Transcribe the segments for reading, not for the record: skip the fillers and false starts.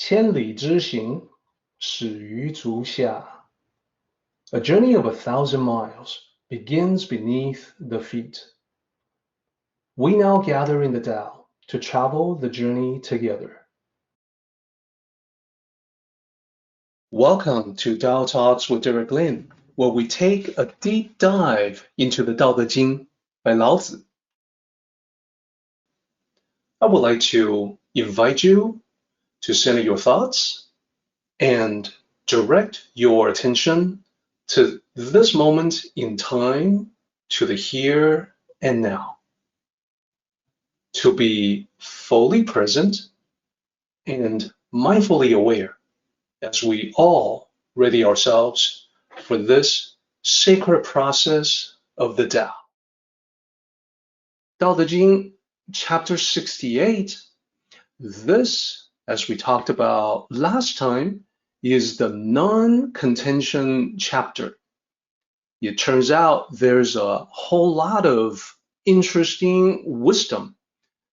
千里之行，始于足下. A journey of 1,000 miles begins beneath the feet. We now gather in the Tao to travel the journey together. Welcome to Tao Talks with Derek Lin, where we take a deep dive into the Tao Te Ching by Lao Tzu. I would like to invite you to center your thoughts and direct your attention to this moment in time, to the here and now. To be fully present and mindfully aware as we all ready ourselves for this sacred process of the Tao. Tao Te Ching, chapter 68. This, as we talked about last time, is the non-contention chapter. It turns out there's a whole lot of interesting wisdom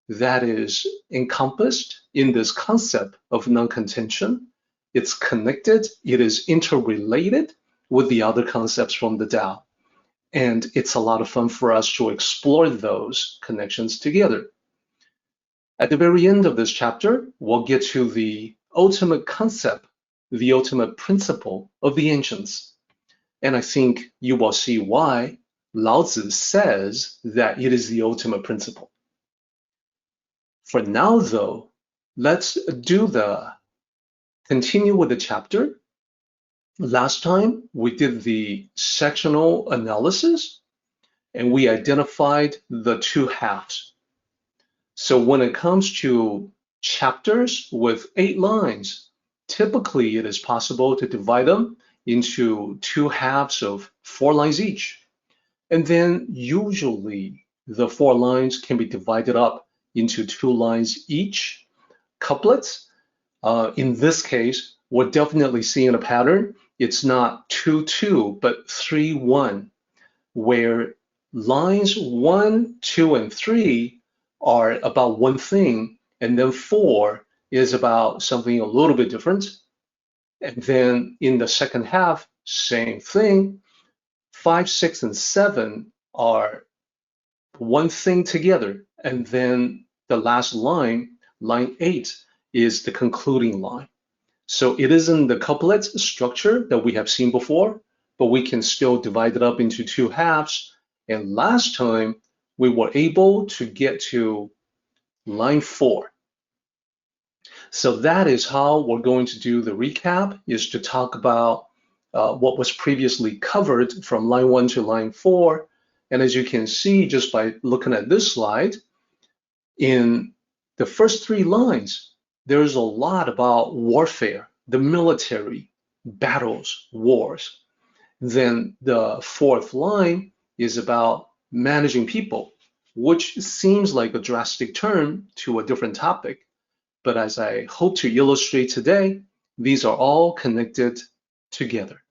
that is encompassed in this concept of non-contention. It's connected, it is interrelated with the other concepts from the Tao. And it's a lot of fun for us to explore those connections together. At the very end of this chapter, we'll get to the ultimate concept, the ultimate principle of the ancients. And I think you will see why Lao Tzu says that it is the ultimate principle. For now, though, let's continue with the chapter. Last time, we did the sectional analysis, and we identified the two halves. So when it comes to chapters with 8 lines, typically it is possible to divide them into 2 halves of 4 lines each. And then usually the 4 lines can be divided up into 2 lines each, couplets. In this case, we're definitely seeing a pattern. It's not 2-2, but 3-1, where lines 1, 2, and 3 are about one thing, and then 4 is about something a little bit different. And then in the second half, same thing. 5, 6, and 7 are one thing together. And then the last line, line 8, is the concluding line. So it isn't the couplet structure that we have seen before, but we can still divide it up into 2 halves. And last time, we were able to get to line 4. So that is how we're going to do the recap, is to talk about what was previously covered from line 1 to line 4. And as you can see, just by looking at this slide, in the first 3 lines, there's a lot about warfare, the military, battles, wars. Then the 4th line is about managing people, which seems like a drastic turn to a different topic. But as I hope to illustrate today, these are all connected together.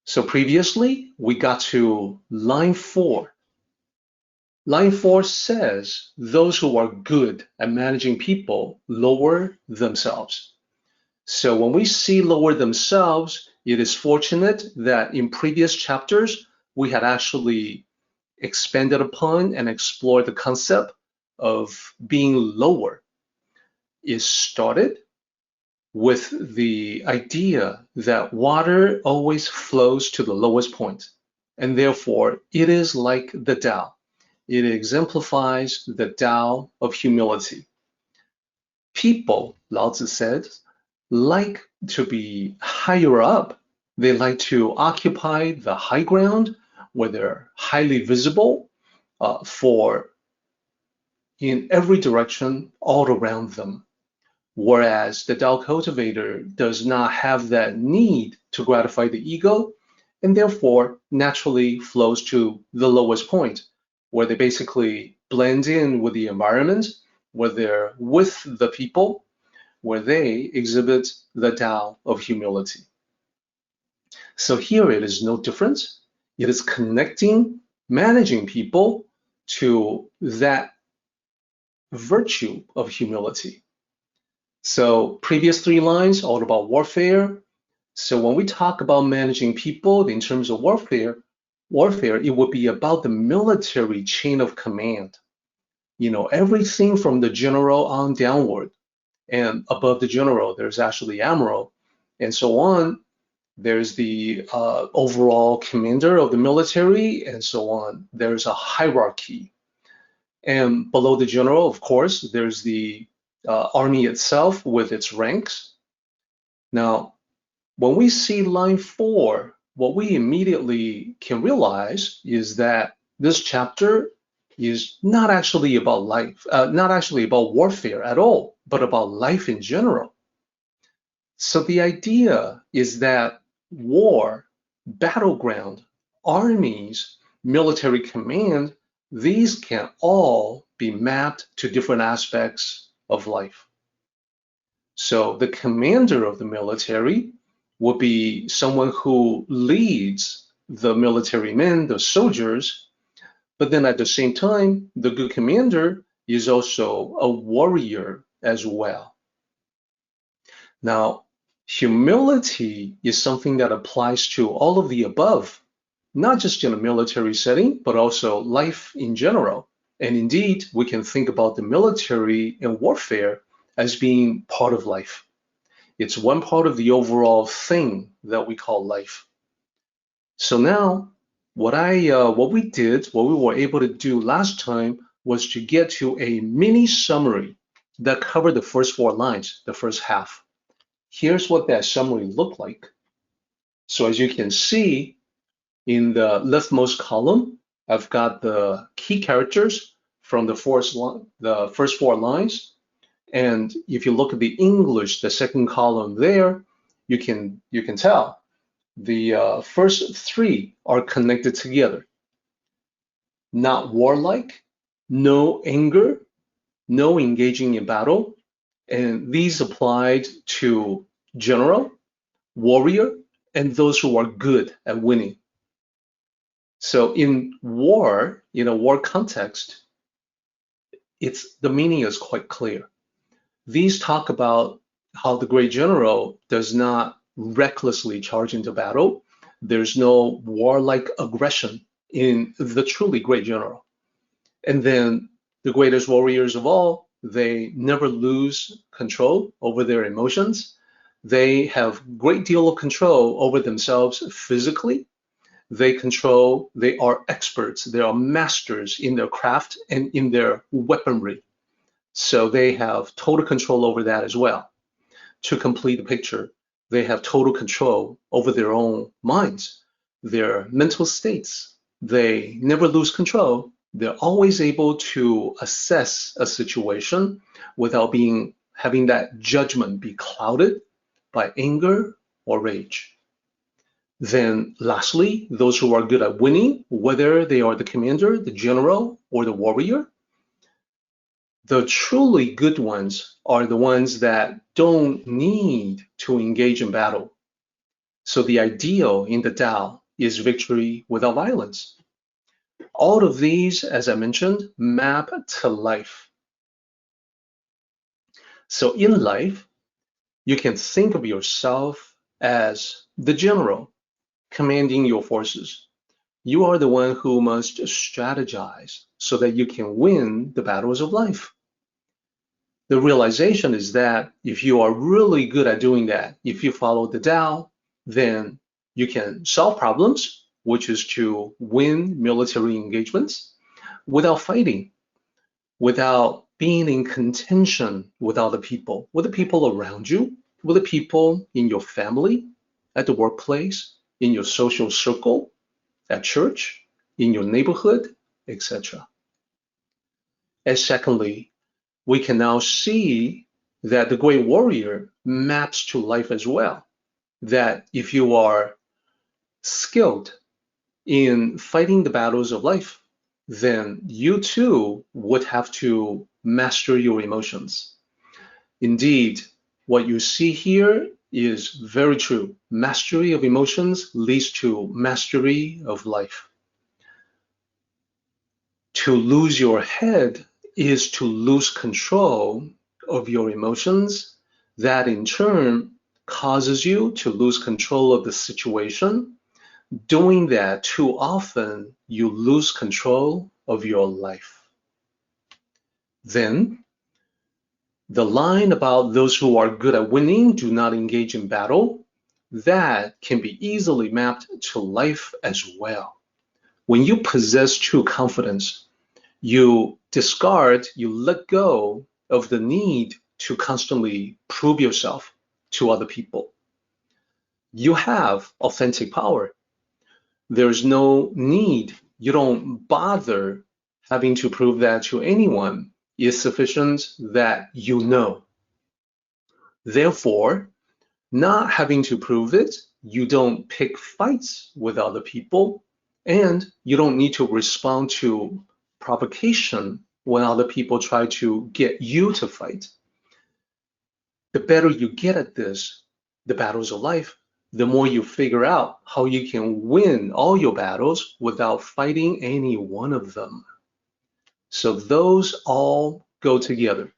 So previously, we got to line 4. Line 4 says, those who are good at managing people lower themselves. So when we see lower themselves, it is fortunate that in previous chapters, we had actually expanded upon and explored the concept of being lower. It started with the idea that water always flows to the lowest point, and therefore it is like the Tao. It exemplifies the Tao of humility. People, Lao Tzu said, like to be higher up. They like to occupy the high ground where they're highly visible for in every direction all around them. Whereas the Tao cultivator does not have that need to gratify the ego, and therefore naturally flows to the lowest point, where they basically blend in with the environment, where they're with the people, where they exhibit the Tao of humility. So here it is no different. It is connecting, managing people to that virtue of humility. So previous 3 lines, all about warfare. So when we talk about managing people in terms of warfare, it would be about the military chain of command. Everything from the general on downward. And above the general, there's actually admiral, and so on. There's the overall commander of the military, and so on. There's a hierarchy. And below the general, of course, there's the army itself with its ranks. Now, when we see line 4, what we immediately can realize is that this chapter is not actually about life, not actually about warfare at all, but about life in general. So the idea is that war, battleground, armies, military command, these can all be mapped to different aspects of life. So the commander of the military would be someone who leads the military men, the soldiers, but then at the same time, the good commander is also a warrior as well. Now, humility is something that applies to all of the above, not just in a military setting, but also life in general. And indeed, we can think about the military and warfare as being part of life. It's one part of the overall thing that we call life. So now, what we were able to do last time was to get to a mini summary that covered the first 4 lines, the first half. Here's what that summary looked like. So as you can see, in the leftmost column, I've got the key characters from the first 4 lines. And if you look at the English, the second column there, you can tell the first 3 are connected together. Not warlike, no anger, no engaging in battle, and these applied to general, warrior, and those who are good at winning. So in war, in a war context, the meaning is quite clear. These talk about how the great general does not recklessly charge into battle. There's no warlike aggression in the truly great general. And then the greatest warriors of all, they never lose control over their emotions. They have great deal of control over themselves physically. They are experts, they are masters in their craft and in their weaponry. So they have total control over that as well. To complete the picture, they have total control over their own minds, their mental states. They never lose control. They're always able to assess a situation without having that judgment be clouded by anger or rage. Then lastly, those who are good at winning, whether they are the commander, the general, or the warrior, the truly good ones are the ones that don't need to engage in battle. So the ideal in the Tao is victory without violence. All of these, as I mentioned, map to life. So in life, you can think of yourself as the general commanding your forces. You are the one who must strategize so that you can win the battles of life. The realization is that if you are really good at doing that, if you follow the Tao, then you can solve problems, which is to win military engagements without fighting, without being in contention with other people, with the people around you, with the people in your family, at the workplace, in your social circle, at church, in your neighborhood, etc. And secondly, we can now see that the great warrior maps to life as well. That if you are skilled in fighting the battles of life, then you too would have to master your emotions. Indeed, what you see here is very true. Mastery of emotions leads to mastery of life. To lose your head is to lose control of your emotions That in turn causes you to lose control of the situation. Doing that too often, you lose control of your life. Then, the line about those who are good at winning do not engage in battle, that can be easily mapped to life as well. When you possess true confidence, you discard, you let go of the need to constantly prove yourself to other people. You have authentic power. There's no need, you don't bother having to prove that to anyone. It's sufficient that you know. Therefore, not having to prove it, you don't pick fights with other people, and you don't need to respond to provocation when other people try to get you to fight. The better you get at this, the battles of life, the more you figure out how you can win all your battles without fighting any one of them. So those all go together.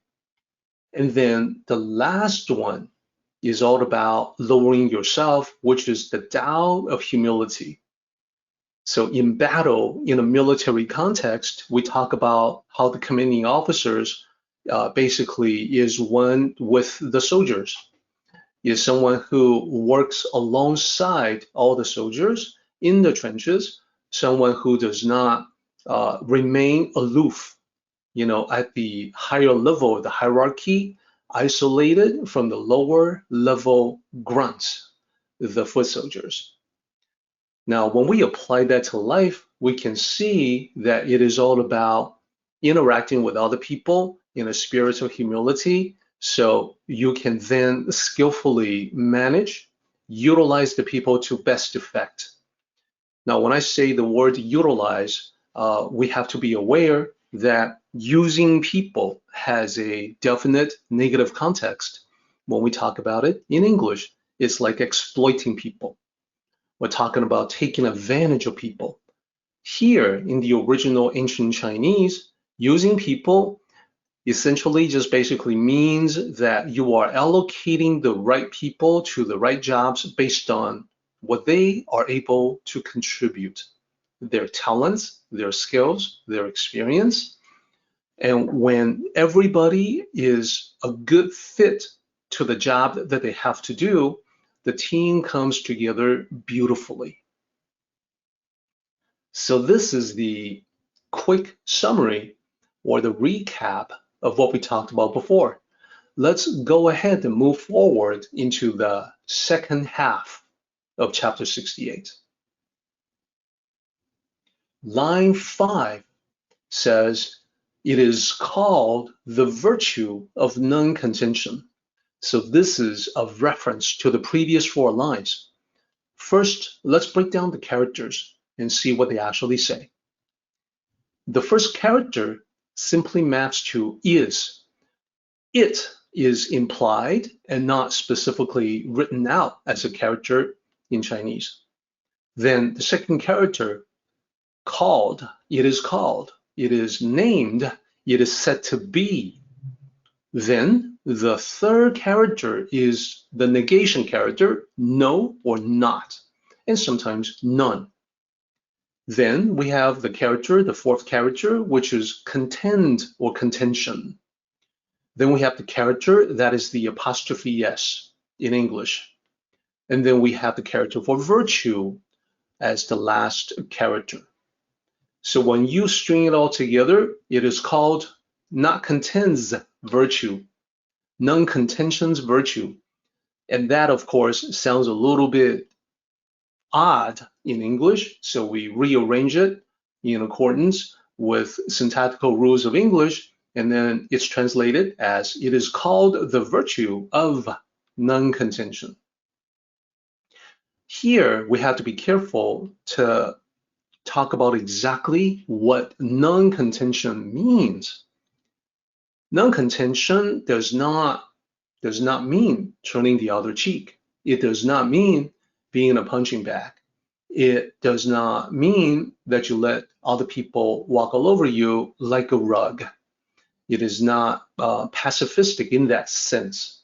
And then the last one is all about lowering yourself, which is the Tao of humility. So in battle, in a military context, we talk about how the commanding officers basically is one with the soldiers, is someone who works alongside all the soldiers in the trenches, someone who does not remain aloof, at the higher level of the hierarchy, isolated from the lower level grunts, the foot soldiers. Now, when we apply that to life, we can see that it is all about interacting with other people in a spirit of humility, so you can then skillfully manage, utilize the people to best effect. Now, when I say the word utilize, we have to be aware that using people has a definite negative context. When we talk about it in English, it's like exploiting people. We're talking about taking advantage of people. Here in the original ancient Chinese, using people essentially just basically means that you are allocating the right people to the right jobs based on what they are able to contribute, their talents, their skills, their experience. And when everybody is a good fit to the job that they have to do, the team comes together beautifully. So this is the quick summary or the recap of what we talked about before. Let's go ahead and move forward into the second half of chapter 68. Line 5 says, it is called the virtue of non-contention. So this is a reference to the previous 4 lines. First, let's break down the characters and see what they actually say. The first character simply maps to is. It is implied and not specifically written out as a character in Chinese. Then the second character, called, it is named, it is said to be. Then the third character is the negation character, no or not, and sometimes none. Then we have the character, the fourth character, which is contend or contention. Then we have the character that is the apostrophe S in English. And then we have the character for virtue as the last character. So when you string it all together, it is called not contends virtue, non-contention's virtue. And that, of course, sounds a little bit odd in English, so we rearrange it in accordance with syntactical rules of English, and then it's translated as it is called the virtue of non-contention. Here, we have to be careful to talk about exactly what non-contention means. Non-contention does not mean turning the other cheek. It does not mean being a punching bag. It does not mean that you let other people walk all over you like a rug. It is not pacifistic in that sense.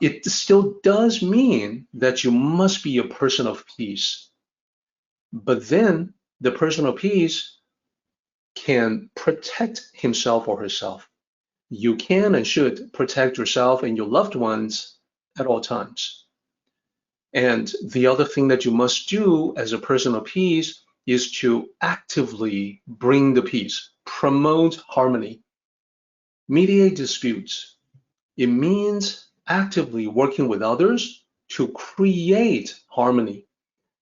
It still does mean that you must be a person of peace. But then the person of peace can protect himself or herself. You can and should protect yourself and your loved ones at all times. And the other thing that you must do as a person of peace is to actively bring the peace, promote harmony, mediate disputes. It means actively working with others to create harmony.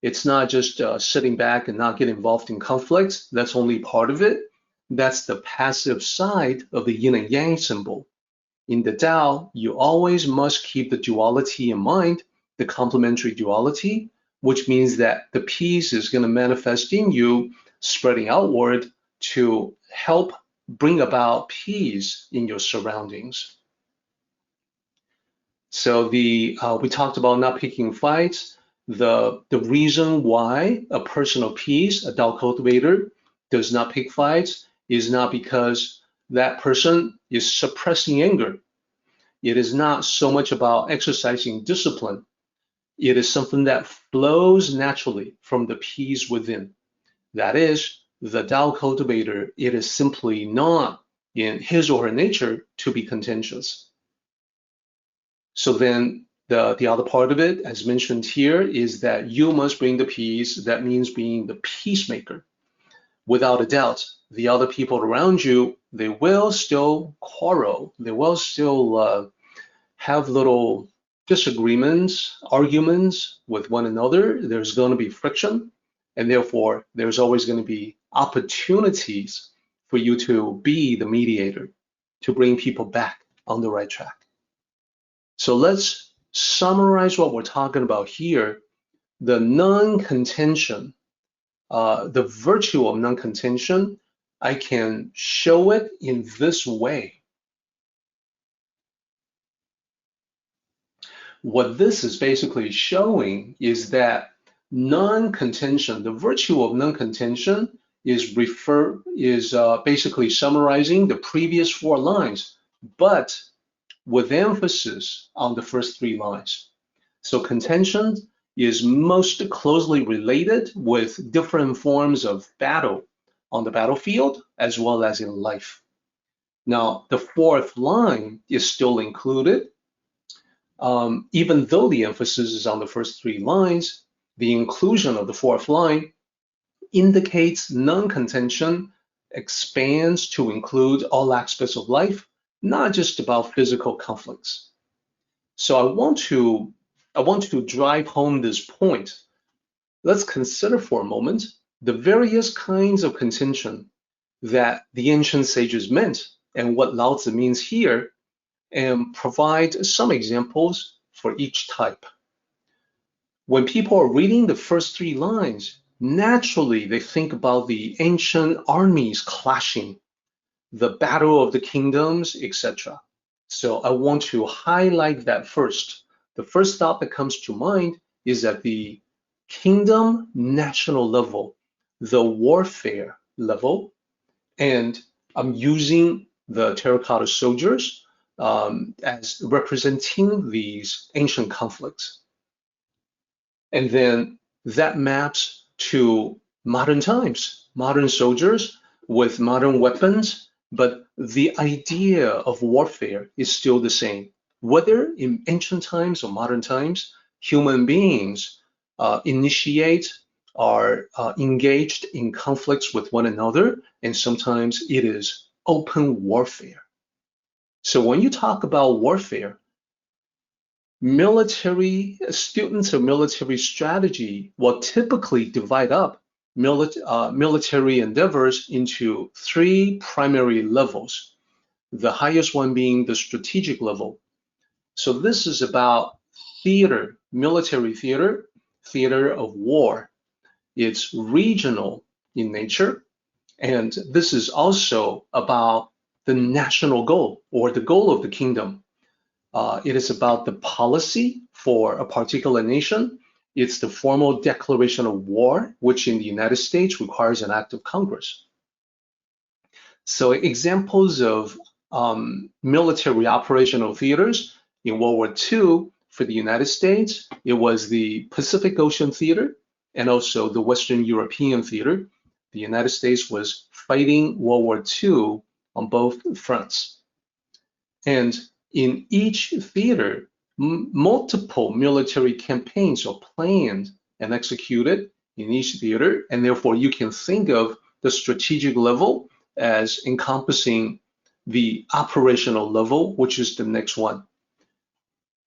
It's not just sitting back and not get involved in conflicts. That's only part of it. That's the passive side of the yin and yang symbol. In the Tao, you always must keep the duality in mind, the complementary duality, which means that the peace is going to manifest in you, spreading outward to help bring about peace in your surroundings. So we talked about not picking fights. The reason why a person of peace, a Tao cultivator, does not pick fights is not because that person is suppressing anger. It is not so much about exercising discipline. It is something that flows naturally from the peace within. That is, the Tao cultivator, it is simply not in his or her nature to be contentious. So then the other part of it, as mentioned here, is that you must bring the peace. That means being the peacemaker. Without a doubt, the other people around you, they will still quarrel. They will still have little disagreements, arguments with one another. There's going to be friction, and therefore there's always going to be opportunities for you to be the mediator, to bring people back on the right track. So let's summarize what we're talking about here. The non-contention, the virtue of non-contention, I can show it in this way. What this is basically showing is that non-contention, the virtue of non-contention is basically summarizing the previous 4 lines, but with emphasis on the first 3 lines. So contention is most closely related with different forms of battle on the battlefield as well as in life. Now, the 4th line is still included. Even though the emphasis is on the first 3 lines, the inclusion of the 4th line indicates non-contention expands to include all aspects of life, not just about physical conflicts. So I want to drive home this point. Let's consider for a moment the various kinds of contention that the ancient sages meant and what Lao Tzu means here, and provide some examples for each type. When people are reading the first 3 lines, naturally they think about the ancient armies clashing, the battle of the kingdoms, etc. So I want to highlight that first. The first thought that comes to mind is at the kingdom national level, the warfare level, and I'm using the terracotta soldiers as representing these ancient conflicts. And then that maps to modern times, modern soldiers with modern weapons, but the idea of warfare is still the same. Whether in ancient times or modern times, human beings are engaged in conflicts with one another, and sometimes it is open warfare. So when you talk about warfare, students of military strategy will typically divide up military endeavors into 3 primary levels, the highest one being the strategic level. So this is about theater, military theater, theater of war. It's regional in nature, and this is also about the national goal or the goal of the kingdom. It is about the policy for a particular nation. It's the formal declaration of war, which in the United States requires an act of Congress. So examples of military operational theaters In World War II, for the United States, it was the Pacific Ocean Theater and also the Western European Theater. The United States was fighting World War II on both fronts. And in each theater, multiple military campaigns are planned and executed in each theater, and therefore you can think of the strategic level as encompassing the operational level, which is the next one.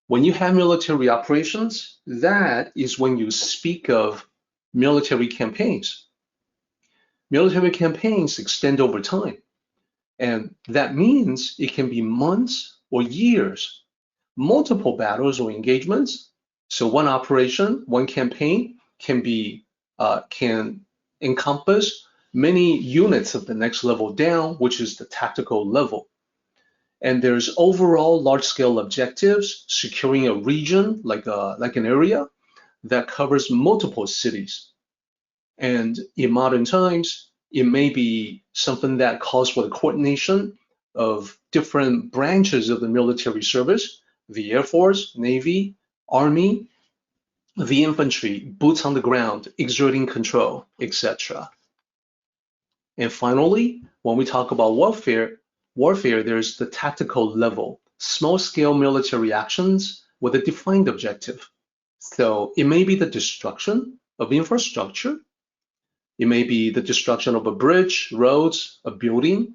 When you have military operations, that is when you speak of military campaigns. Military campaigns extend over time, and that means it can be months or years, multiple battles or engagements. So one operation, one campaign can encompass many units of the next level down, which is the tactical level. And there's overall large-scale objectives, securing a region like an area that covers multiple cities. And in modern times, it may be something that calls for the coordination of different branches of the military service, the Air Force, Navy, Army, the infantry, boots on the ground, exerting control, etc. And finally, when we talk about warfare, there's the tactical level, small-scale military actions with a defined objective. So it may be the destruction of infrastructure. It may be the destruction of a bridge, roads, a building,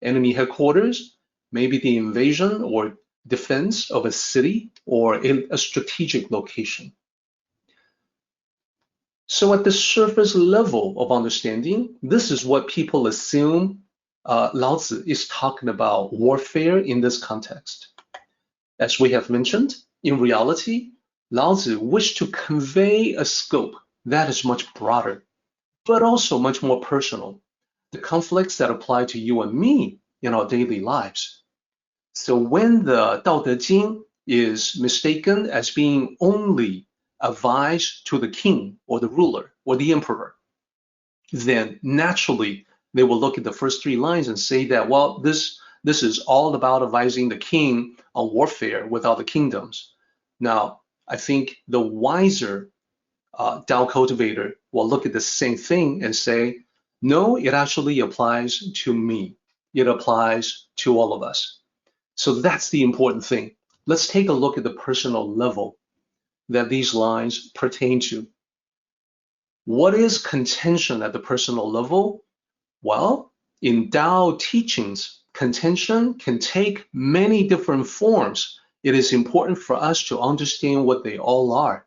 enemy headquarters, maybe the invasion or defense of a city or a strategic location. So at the surface level of understanding, this is what people assume Lao Tzu is talking about warfare in this context. As we have mentioned, in reality, Lao Tzu wished to convey a scope that is much broader, but also much more personal, the conflicts that apply to you and me in our daily lives. So when the Tao Te Ching is mistaken as being only advice to the king or the ruler or the emperor, then naturally they will look at the first three lines and say that, well, this is all about advising the king on warfare with other kingdoms. Now, I think the wiser Tao cultivator will look at the same thing and say, no, it actually applies to me. It applies to all of us. So that's the important thing. Let's take a look at the personal level that these lines pertain to. What is contention at the personal level? Well, in Tao teachings, contention can take many different forms. It is important for us to understand what they all are.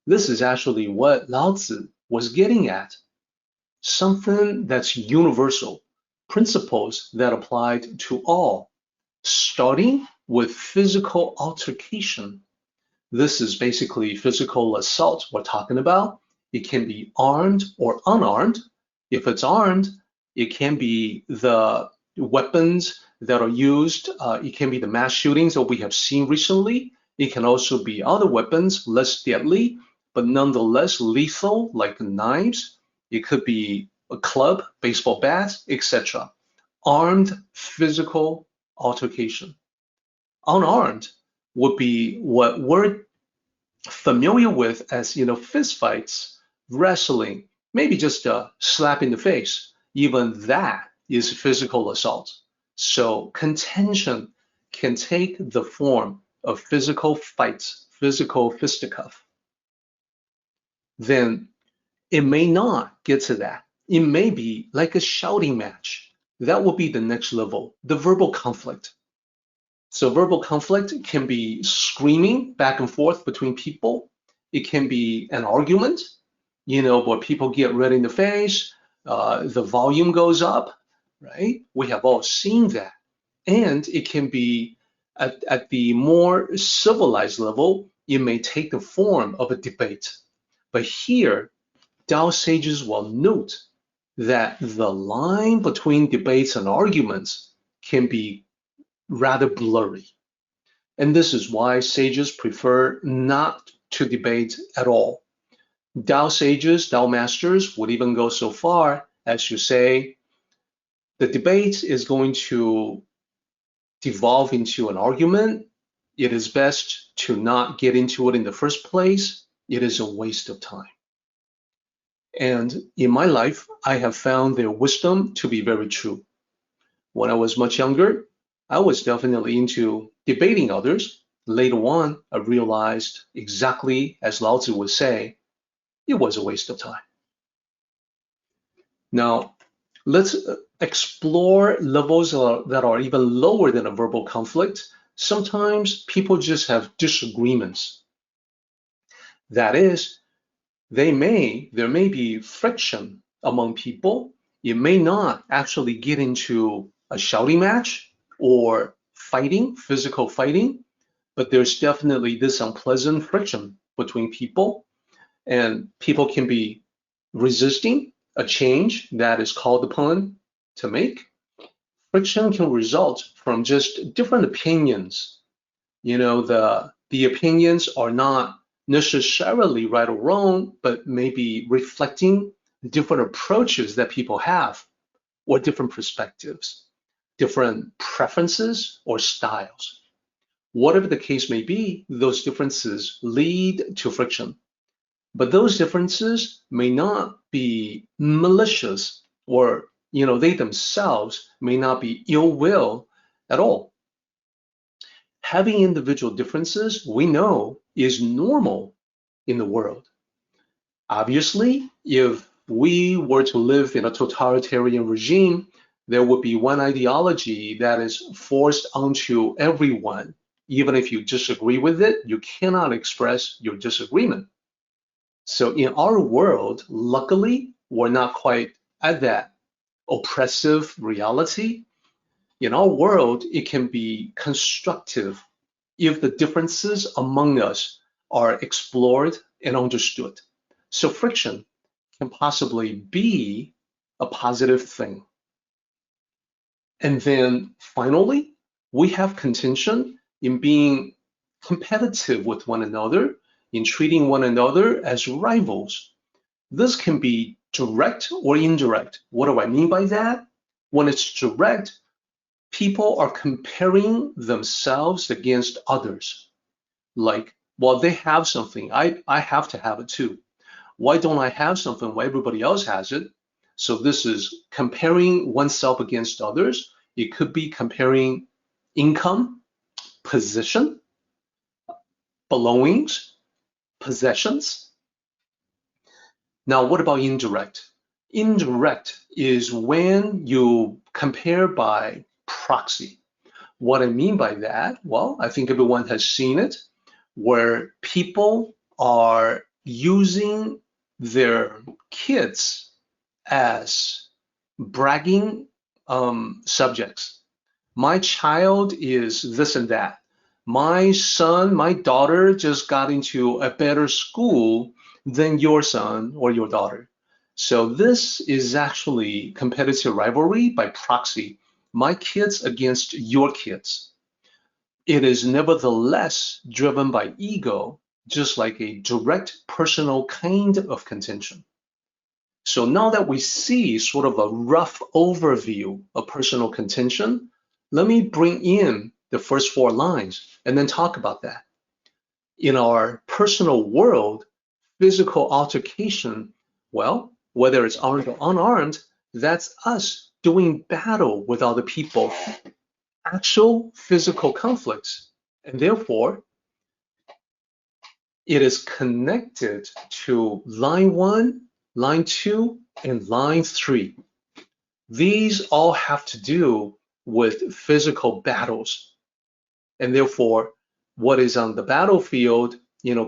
This is actually what Lao Tzu was getting at. Something that's universal, principles that applied to all, starting with physical altercation. This is basically physical assault we're talking about. It can be armed or unarmed. If it's armed, it can be the weapons that are used. It can be the mass shootings that we have seen recently. It can also be other weapons, less deadly, but nonetheless lethal, like knives. It could be a club, baseball bats, etc. Armed physical altercation. Unarmed would be what we're familiar with as, fist fights, wrestling, maybe just a slap in the face. Even that is physical assault. So contention can take the form of physical fights, physical fisticuff. Then it may not get to that. It may be like a shouting match. That will be the next level, the verbal conflict. So verbal conflict can be screaming back and forth between people. It can be an argument, where people get red in the face, the volume goes up, right? We have all seen that. And it can be at the more civilized level, it may take the form of a debate. But here, Tao sages will note that the line between debates and arguments can be rather blurry. And this is why sages prefer not to debate at all. Tao sages, Tao masters would even go so far as to say the debate is going to devolve into an argument. it is best to not get into it in the first place. It is a waste of time. And in my life, I have found their wisdom to be very true. When I was much younger, I was definitely into debating others. Later on, I realized exactly as Lao Tzu would say, it was a waste of time. Now, let's explore levels that are even lower than a verbal conflict. Sometimes people just have disagreements. That is, there may be friction among people. It may not actually get into a shouting match or fighting, physical fighting, but there's definitely this unpleasant friction between people, and people can be resisting a change that is called upon to make. Friction can result from just different opinions. The opinions are not necessarily right or wrong, but maybe reflecting different approaches that people have, or different perspectives, different preferences or styles. Whatever the case may be, those differences lead to friction. But those differences may not be malicious, or they themselves may not be ill will at all. Having individual differences, we know, is normal in the world. Obviously, if we were to live in a totalitarian regime, there would be one ideology that is forced onto everyone. Even if you disagree with it, you cannot express your disagreement. So in our world, luckily, we're not quite at that oppressive reality. In our world, it can be constructive if the differences among us are explored and understood. So friction can possibly be a positive thing. And then finally, we have contention in being competitive with one another, in treating one another as rivals. This can be direct or indirect. What do I mean by that? When it's direct, people are comparing themselves against others. Like, well, they have something, I have to have it too. Why don't I have something while everybody else has it? So this is comparing oneself against others. It could be comparing income, position, belongings, possessions. Now, what about indirect? Indirect is when you compare by proxy. What I mean by that, well, I think everyone has seen it, where people are using their kids as bragging subjects. My child is this and that. My son, my daughter just got into a better school than your son or your daughter. So this is actually competitive rivalry by proxy. My kids against your kids. It is nevertheless driven by ego, just like a direct personal kind of contention. So now that we see sort of a rough overview of personal contention, let me bring in the first four lines and then talk about that. In our personal world, physical altercation, well, whether it's armed or unarmed, that's us doing battle with other people, actual physical conflicts. And therefore, it is connected to line 1, line 2, and line 3. These all have to do with physical battles. And therefore, what is on the battlefield,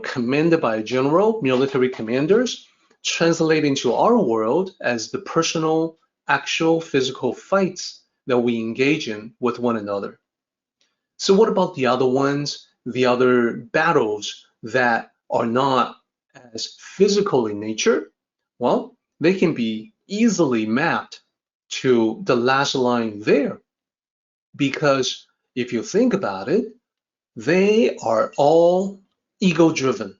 commanded by a general, military commanders, translate into our world as the personal, actual physical fights that we engage in with one another. So what about the other ones, the other battles that are not as physical in nature? Well, they can be easily mapped to the last line there, because if you think about it, they are all ego-driven.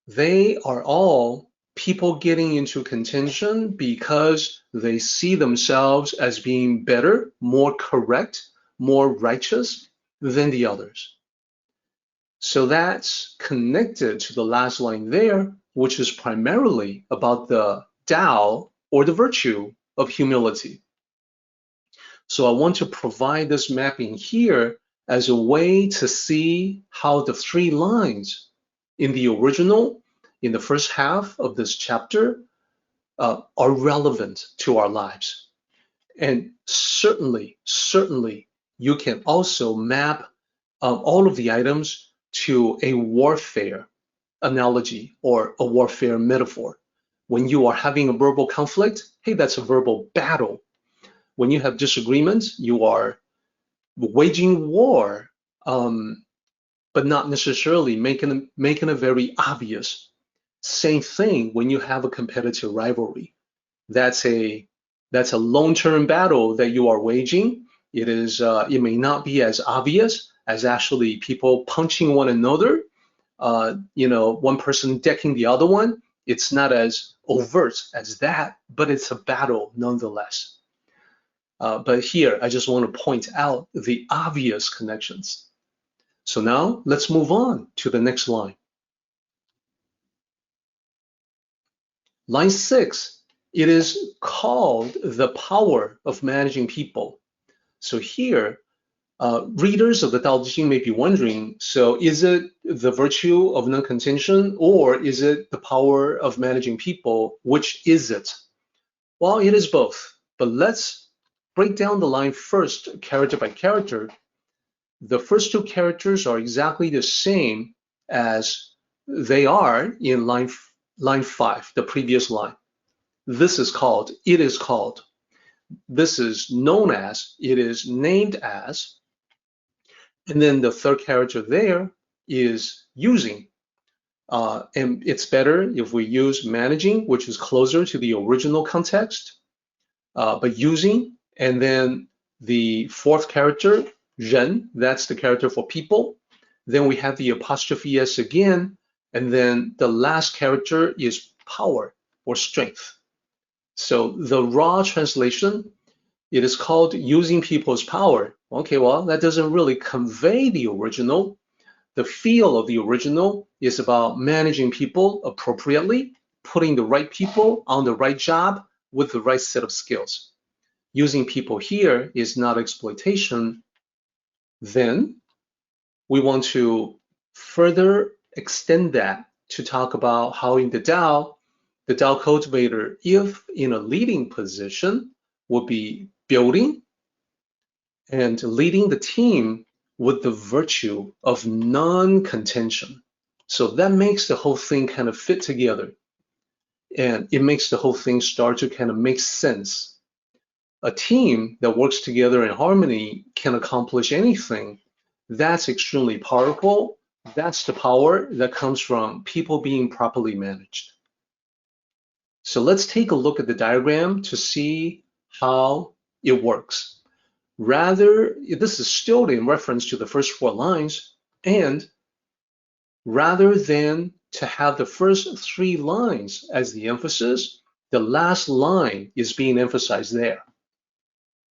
They are all people getting into contention because they see themselves as being better, more correct, more righteous than the others. So that's connected to the last line there, which is primarily about the Tao or the virtue of humility. So I want to provide this mapping here as a way to see how the 3 lines in the original, in the first half of this chapter, are relevant to our lives. And certainly, you can also map all of the items to a warfare analogy or a warfare metaphor. When you are having a verbal conflict, hey, that's a verbal battle. When you have disagreements, you are waging war, but not necessarily making it very obvious. Same thing when you have a competitive rivalry. That's a long-term battle that you are waging. It may not be as obvious as actually people punching one another, one person decking the other one. It's not as overt as that, but it's a battle nonetheless. But here, I just want to point out the obvious connections. So now let's move on to the next line. Line 6, it is called the power of managing people. So here, readers of the Tao Te Ching may be wondering, so is it the virtue of non-contention or is it the power of managing people? Which is it? Well, it is both, but let's break down the line first, character by character. The first 2 characters are exactly the same as they are in line 5, the previous line. This is called, it is called. This is known as, it is named as. And then the third character there is using. And it's better if we use managing, which is closer to the original context, but using. And then the fourth character, 人, that's the character for people. Then we have the apostrophe s again. And then the last character is power or strength. So the raw translation, it is called using people's power. Okay, well, that doesn't really convey the original. The feel of the original is about managing people appropriately, putting the right people on the right job with the right set of skills. Using people here is not exploitation. Then we want to further extend that to talk about how in the Tao cultivator, if in a leading position, would be building and leading the team with the virtue of non-contention. So that makes the whole thing kind of fit together. And it makes the whole thing start to kind of make sense. A team that works together in harmony can accomplish anything. That's extremely powerful. That's the power that comes from people being properly managed. So let's take a look at the diagram to see how it works. Rather, this is still in reference to the first 4 lines, and rather than to have the first 3 lines as the emphasis, the last line is being emphasized there.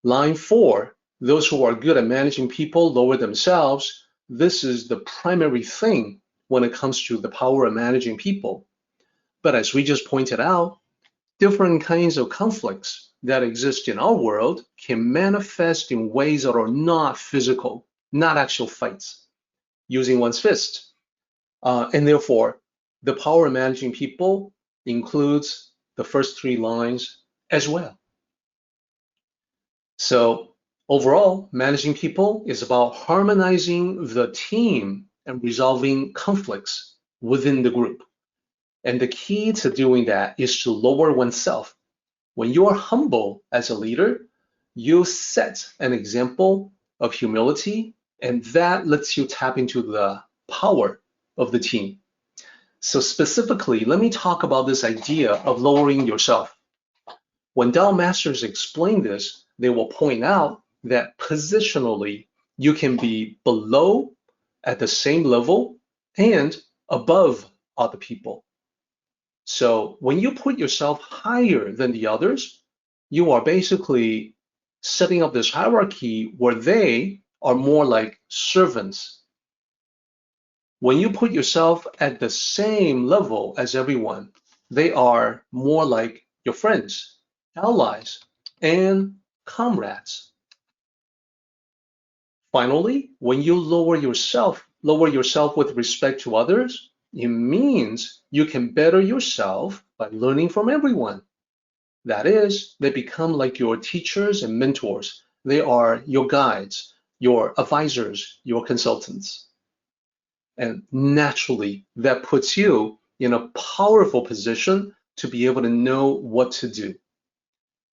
Line 4, those who are good at managing people lower themselves. This is the primary thing when it comes to the power of managing people. But as we just pointed out, different kinds of conflicts that exist in our world can manifest in ways that are not physical, not actual fights, using one's fist. And therefore, the power of managing people includes the first 3 lines as well. So overall, managing people is about harmonizing the team and resolving conflicts within the group. And the key to doing that is to lower oneself. When you are humble as a leader, you set an example of humility, and that lets you tap into the power of the team. So specifically, let me talk about this idea of lowering yourself. When Tao masters explain this, they will point out that positionally, you can be below, at the same level, and above other people. So when you put yourself higher than the others, you are basically setting up this hierarchy where they are more like servants. When you put yourself at the same level as everyone, they are more like your friends, allies, and comrades. Finally, when you lower yourself with respect to others, it means you can better yourself by learning from everyone. That is, they become like your teachers and mentors. They are your guides, your advisors, your consultants. And naturally, that puts you in a powerful position to be able to know what to do.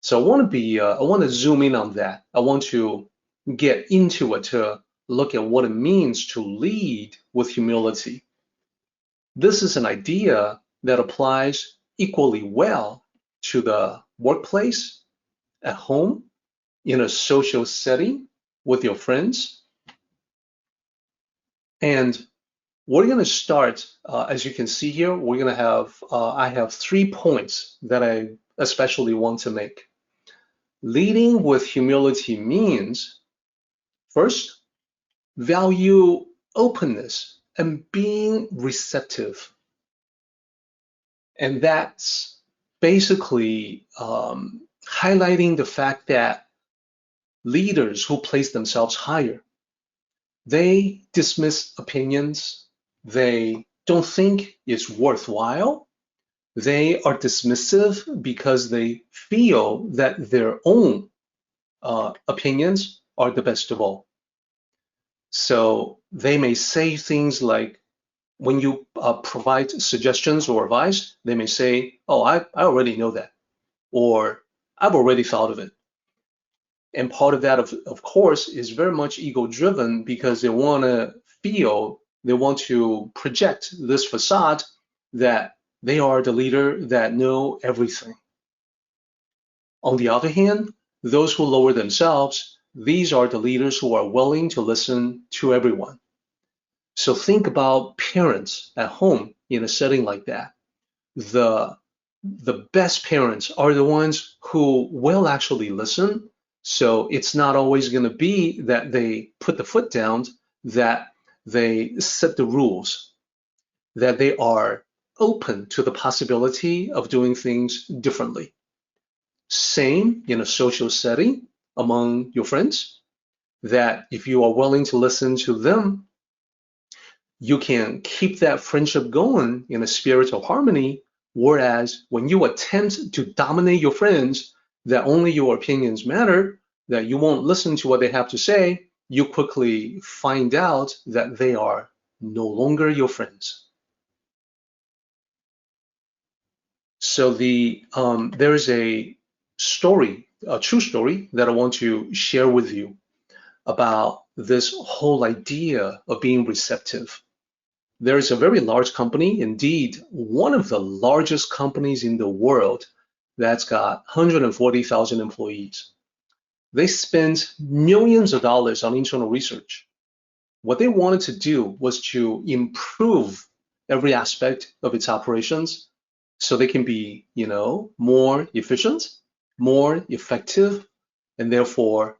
So I want to zoom in on that. I want to get into it to look at what it means to lead with humility. This is an idea that applies equally well to the workplace, at home, in a social setting with your friends. And we're going to start, as you can see here, we're going to have, I have 3 points that I especially want to make. Leading with humility means, first, value openness and being receptive. And that's basically highlighting the fact that leaders who place themselves higher, they dismiss opinions, they don't think it's worthwhile, they are dismissive because they feel that their own opinions are the best of all. So they may say things like, when you provide suggestions or advice, they may say, oh, I already know that, or I've already thought of it. And part of that, of course, is very much ego-driven because they want to project this facade that they are the leader that know everything. On the other hand, those who lower themselves, these are the leaders who are willing to listen to everyone. So think about parents at home in a setting like that. The best parents are the ones who will actually listen. So it's not always going to be that they put the foot down, that they set the rules, that they are open to the possibility of doing things differently. Same in a social setting among your friends, that if you are willing to listen to them, you can keep that friendship going in a spirit of harmony. Whereas when you attempt to dominate your friends, that only your opinions matter, that you won't listen to what they have to say, you quickly find out that they are no longer your friends. So there is a story, a true story that I want to share with you about this whole idea of being receptive. There is a very large company, indeed, one of the largest companies in the world that's got 140,000 employees. They spent millions of dollars on internal research. What they wanted to do was to improve every aspect of its operations so they can be, more efficient, more effective, and therefore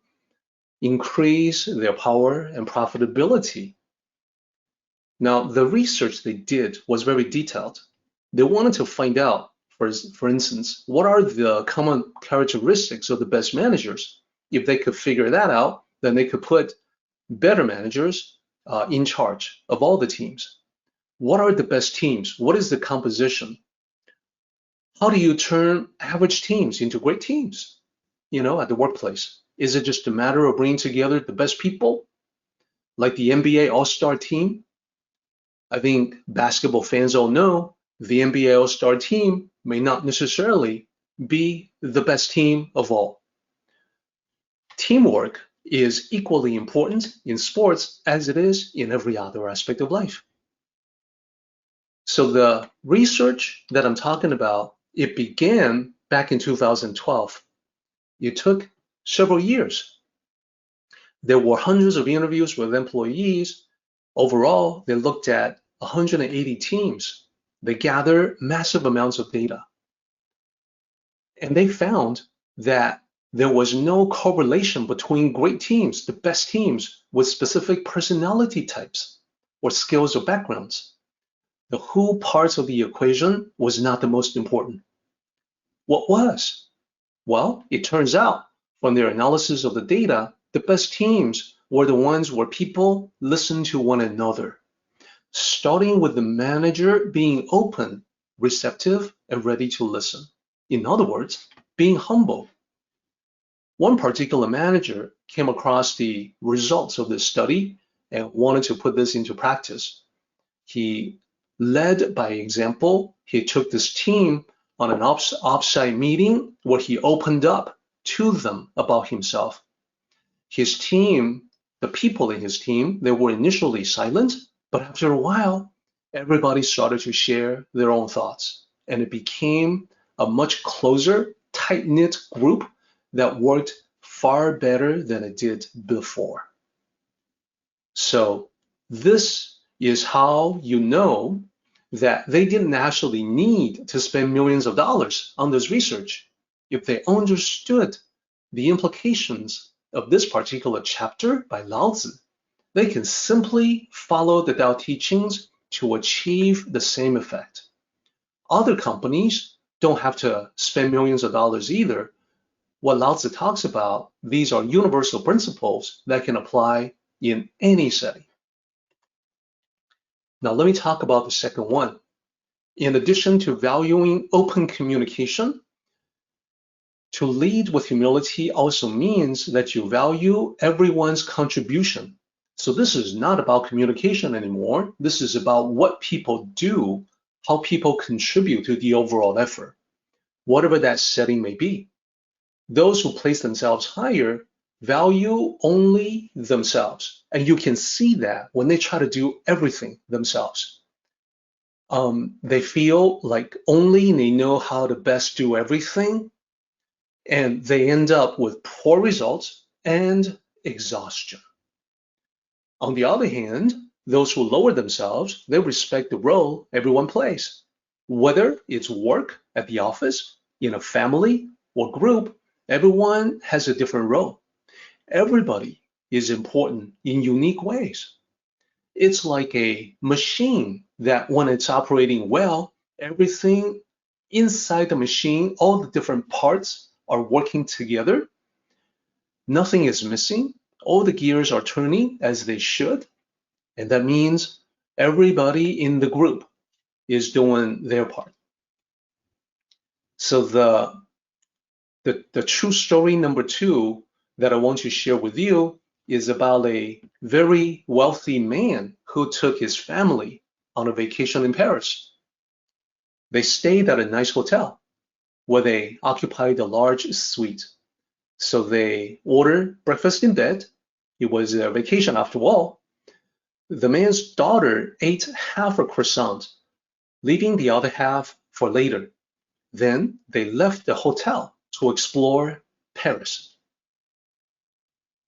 increase their power and profitability. Now, the research they did was very detailed. They wanted to find out, for instance, what are the common characteristics of the best managers? If they could figure that out, then they could put better managers in charge of all the teams. What are the best teams? What is the composition? How do you turn average teams into great teams, at the workplace? Is it just a matter of bringing together the best people, like the NBA All-Star team? I think basketball fans all know the NBA All-Star team may not necessarily be the best team of all. Teamwork is equally important in sports as it is in every other aspect of life. So the research that I'm talking about, it began back in 2012. It took several years. There were hundreds of interviews with employees. Overall, they looked at 180 teams. They gathered massive amounts of data. And they found that there was no correlation between great teams, the best teams, with specific personality types. or skills or backgrounds. The who part of the equation was not the most important. What was? Well, it turns out from their analysis of the data, the best teams were the ones where people listened to one another, starting with the manager being open, receptive, and ready to listen. In other words, being humble. One particular manager came across the results of this study and wanted to put this into practice. He led by example. He took this team on an offsite meeting where he opened up to them about himself. His team, the people in his team, they were initially silent, but after a while, everybody started to share their own thoughts, and it became a much closer, tight-knit group that worked far better than it did before. So this is how you know that they didn't actually need to spend millions of dollars on this research. If they understood the implications of this particular chapter by Lao Tzu, they can simply follow the Tao teachings to achieve the same effect. Other companies don't have to spend millions of dollars either. What Lao Tzu talks about, these are universal principles that can apply in any setting. Now let me talk about the second one. In addition to valuing open communication, to lead with humility also means that you value everyone's contribution. So this is not about communication anymore. This is about what people do, how people contribute to the overall effort, whatever that setting may be. Those who place themselves higher value only themselves. And you can see that when they try to do everything themselves. They feel like only they know how to best do everything, and they end up with poor results and exhaustion. On the other hand, those who lower themselves, they respect the role everyone plays, whether it's work at the office, in a family or group. Everyone has a different role. Everybody is important in unique ways. It's like a machine that when it's operating well, everything inside the machine, all the different parts are working together. Nothing is missing. All the gears are turning as they should. And that means everybody in the group is doing their part. So the true story number 2 that I want to share with you is about a very wealthy man who took his family on a vacation in Paris. They stayed at a nice hotel where they occupied a large suite. So they ordered breakfast in bed. It was a vacation after all. The man's daughter ate half a croissant, leaving the other half for later. Then they left the hotel to explore Paris.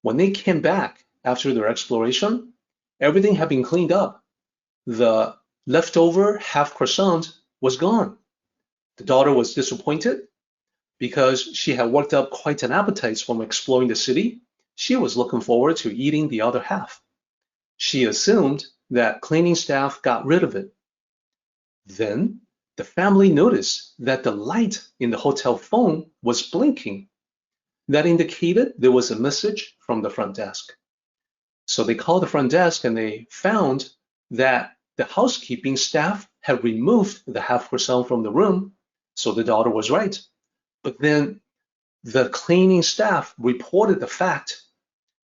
When they came back after their exploration, everything had been cleaned up. The leftover half croissant was gone. The daughter was disappointed because she had worked up quite an appetite from exploring the city. She was looking forward to eating the other half. She assumed that cleaning staff got rid of it. Then the family noticed that the light in the hotel phone was blinking. That indicated there was a message from the front desk. So they called the front desk and they found that the housekeeping staff had removed the half croissant from the room, so the daughter was right. But then the cleaning staff reported the fact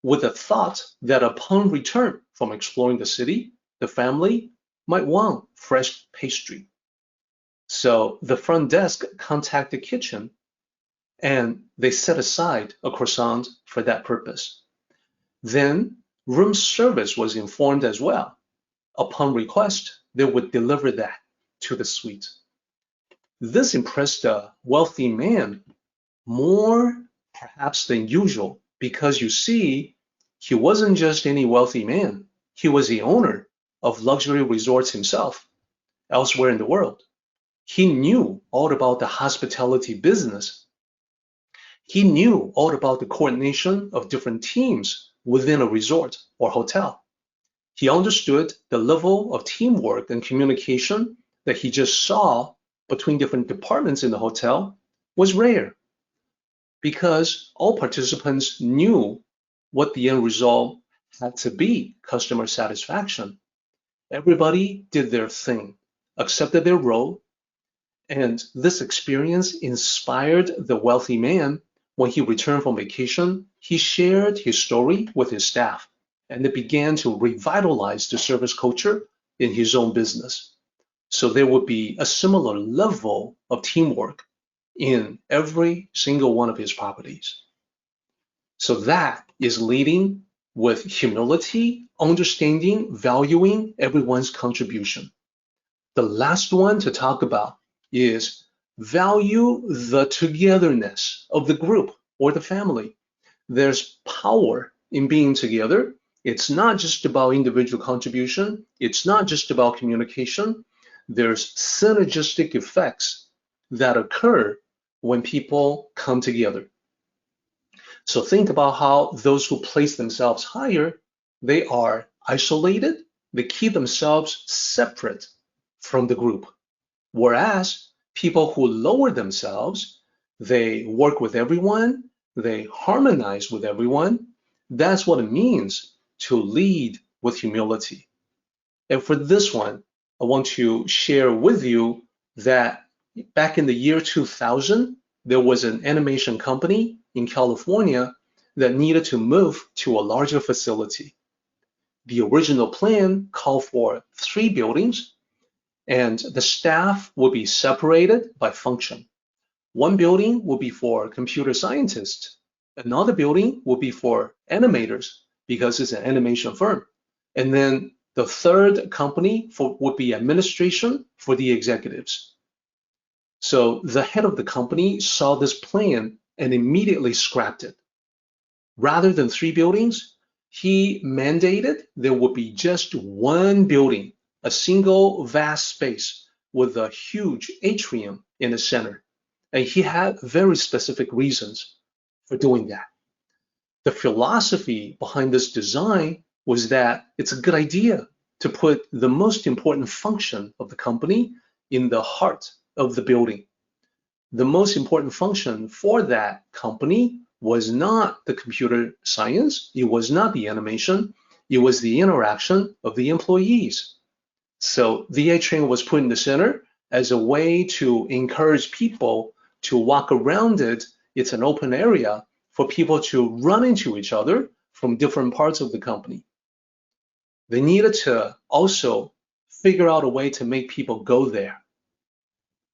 with the thought that upon return from exploring the city, the family might want fresh pastry. So the front desk contacted the kitchen and they set aside a croissant for that purpose. Then room service was informed as well. Upon request, they would deliver that to the suite. This impressed the wealthy man more perhaps than usual, because you see, he wasn't just any wealthy man. He was the owner of luxury resorts himself elsewhere in the world. He knew all about the hospitality business. He knew all about the coordination of different teams within a resort or hotel. He understood the level of teamwork and communication that he just saw between different departments in the hotel was rare because all participants knew what the end result had to be, customer satisfaction. Everybody did their thing, accepted their role, and this experience inspired the wealthy man. When he returned from vacation, he shared his story with his staff, and it began to revitalize the service culture in his own business. So there would be a similar level of teamwork in every single one of his properties. So that is leading with humility, understanding, valuing everyone's contribution. The last one to talk about is value the togetherness of the group or the family. There's power in being together. It's not just about individual contribution. It's not just about communication. There's synergistic effects that occur when people come together. So think about how those who place themselves higher, they are isolated. They keep themselves separate from the group. Whereas people who lower themselves, they work with everyone, they harmonize with everyone. That's what it means to lead with humility. And for this one, I want to share with you that back in the year 2000, there was an animation company in California that needed to move to a larger facility. The original plan called for 3 buildings, and the staff will be separated by function. One building will be for computer scientists. Another building will be for animators because it's an animation firm. And then the third company would be administration for the executives. So the head of the company saw this plan and immediately scrapped it. Rather than 3 buildings, he mandated there would be just one building, a single vast space with a huge atrium in the center. And he had very specific reasons for doing that. The philosophy behind this design was that it's a good idea to put the most important function of the company in the heart of the building. The most important function for that company was not the computer science, it was not the animation, it was the interaction of the employees. So the atrium was put in the center as a way to encourage people to walk around it. It's an open area for people to run into each other from different parts of the company. They needed to also figure out a way to make people go there.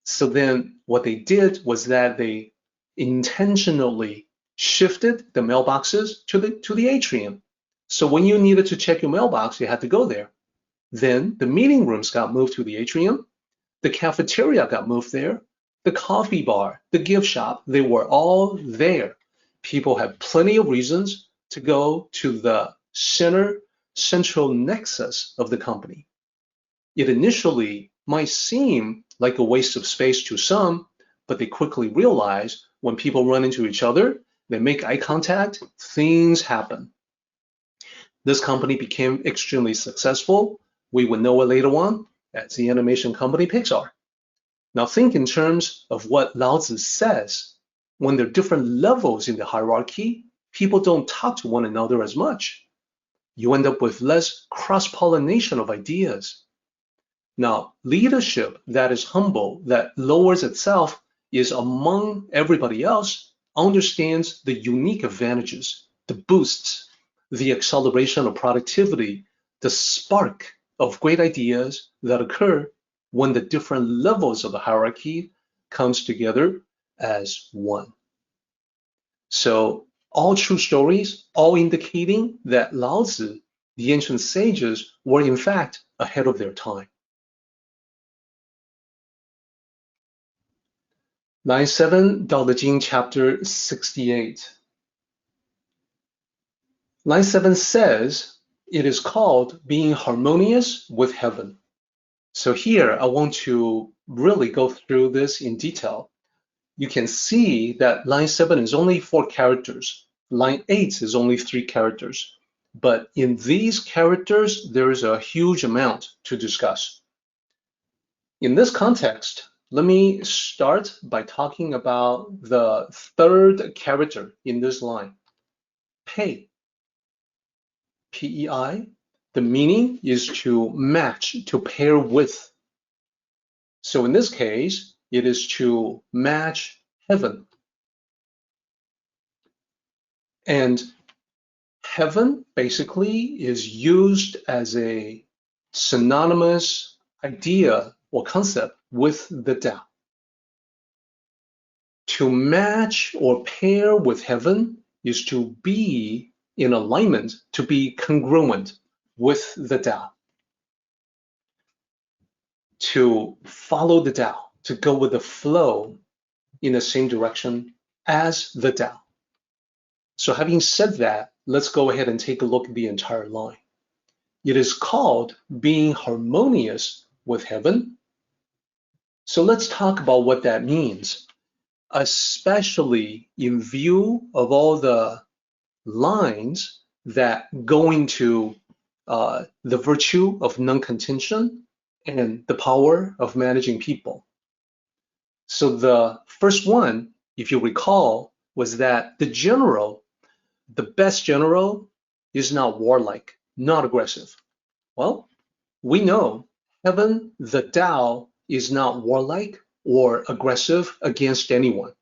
So then what they did was that they intentionally shifted the mailboxes to the atrium. So when you needed to check your mailbox, you had to go there. Then the meeting rooms got moved to the atrium. The cafeteria got moved there. The coffee bar, the gift shop, they were all there. People had plenty of reasons to go to the central nexus of the company. It initially might seem like a waste of space to some, but they quickly realize when people run into each other, they make eye contact, things happen. This company became extremely successful. We would know it later on as the animation company Pixar. Now think in terms of what Lao Tzu says. When there are different levels in the hierarchy, people don't talk to one another as much. You end up with less cross-pollination of ideas. Now, leadership that is humble, that lowers itself, is among everybody else, understands the unique advantages, the boosts, the acceleration of productivity, the spark of great ideas that occur when the different levels of the hierarchy comes together as one. So all true stories, all indicating that Lao Tzu, the ancient sages, were in fact ahead of their time. Line 7, Tao Te Ching, chapter 68. Line 7 says, it is called being harmonious with heaven. So here, I want to really go through this in detail. You can see that line 7 is only 4 characters. Line 8 is only 3 characters. But in these characters, there is a huge amount to discuss. In this context, let me start by talking about the third character in this line, pei, P-E-I. The meaning is to match, to pair with. So in this case, it is to match heaven. And heaven basically is used as a synonymous idea or concept with the Tao. To match or pair with heaven is to be in alignment, to be congruent with the Tao, to follow the Tao, to go with the flow in the same direction as the Tao. So having said that, let's go ahead and take a look at the entire line. It is called being harmonious with heaven. So let's talk about what that means, especially in view of all the lines that go into the virtue of non-contention and the power of managing people. So the first one, if you recall, was that the best general is not warlike, not aggressive. Well, we know heaven, the Tao, is not warlike or aggressive against anyone.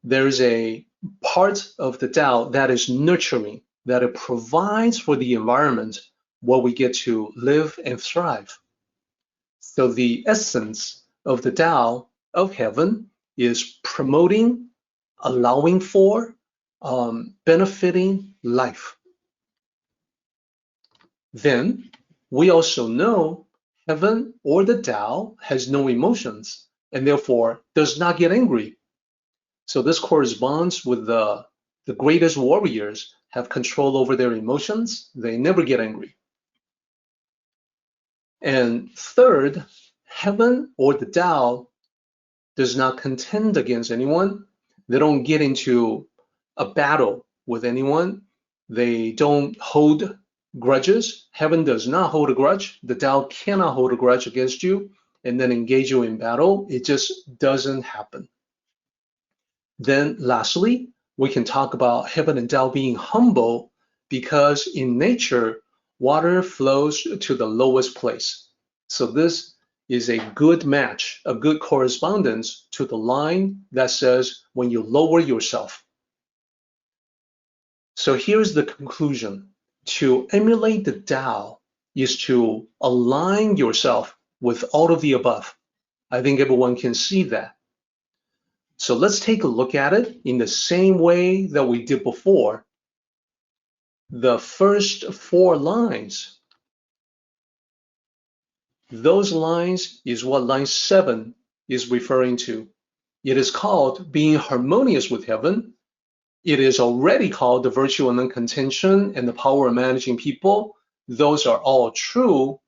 There is a part of the Tao that is nurturing, that it provides for the environment where we get to live and thrive. So the essence of the Tao of heaven is promoting, allowing for, benefiting life. Then we also know heaven or the Tao has no emotions and therefore does not get angry. So this corresponds with the greatest warriors have control over their emotions. They never get angry. And third, heaven or the Tao does not contend against anyone. They don't get into a battle with anyone. They don't hold grudges. Heaven does not hold a grudge. The Tao cannot hold a grudge against you and then engage you in battle. It just doesn't happen. Then lastly, we can talk about heaven and Tao being humble because in nature, water flows to the lowest place. So this is a good match, a good correspondence to the line that says when you lower yourself. So here's the conclusion. To emulate the Tao is to align yourself with all of the above. I think everyone can see that. So let's take a look at it in the same way that we did before. The first four lines, those lines is what line 7 is referring to. It is called being harmonious with heaven. It is already called the virtue of non-contention and the power of managing people. Those are all true.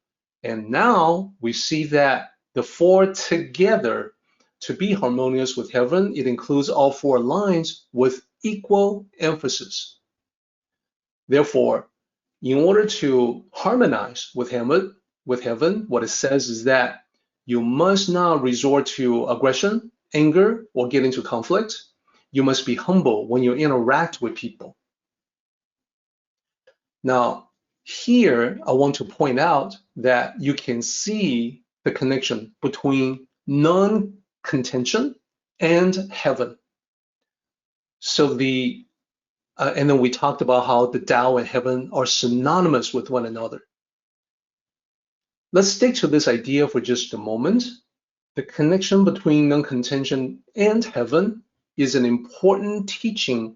And now we see that the four together, to be harmonious with heaven, it includes all four lines with equal emphasis. Therefore, in order to harmonize with heaven, what it says is that you must not resort to aggression, anger, or get into conflict. You must be humble when you interact with people. Now, here I want to point out that you can see the connection between non-contention and heaven. So and then we talked about how the Tao and heaven are synonymous with one another. Let's stick to this idea for just a moment. The connection between non-contention and heaven is an important teaching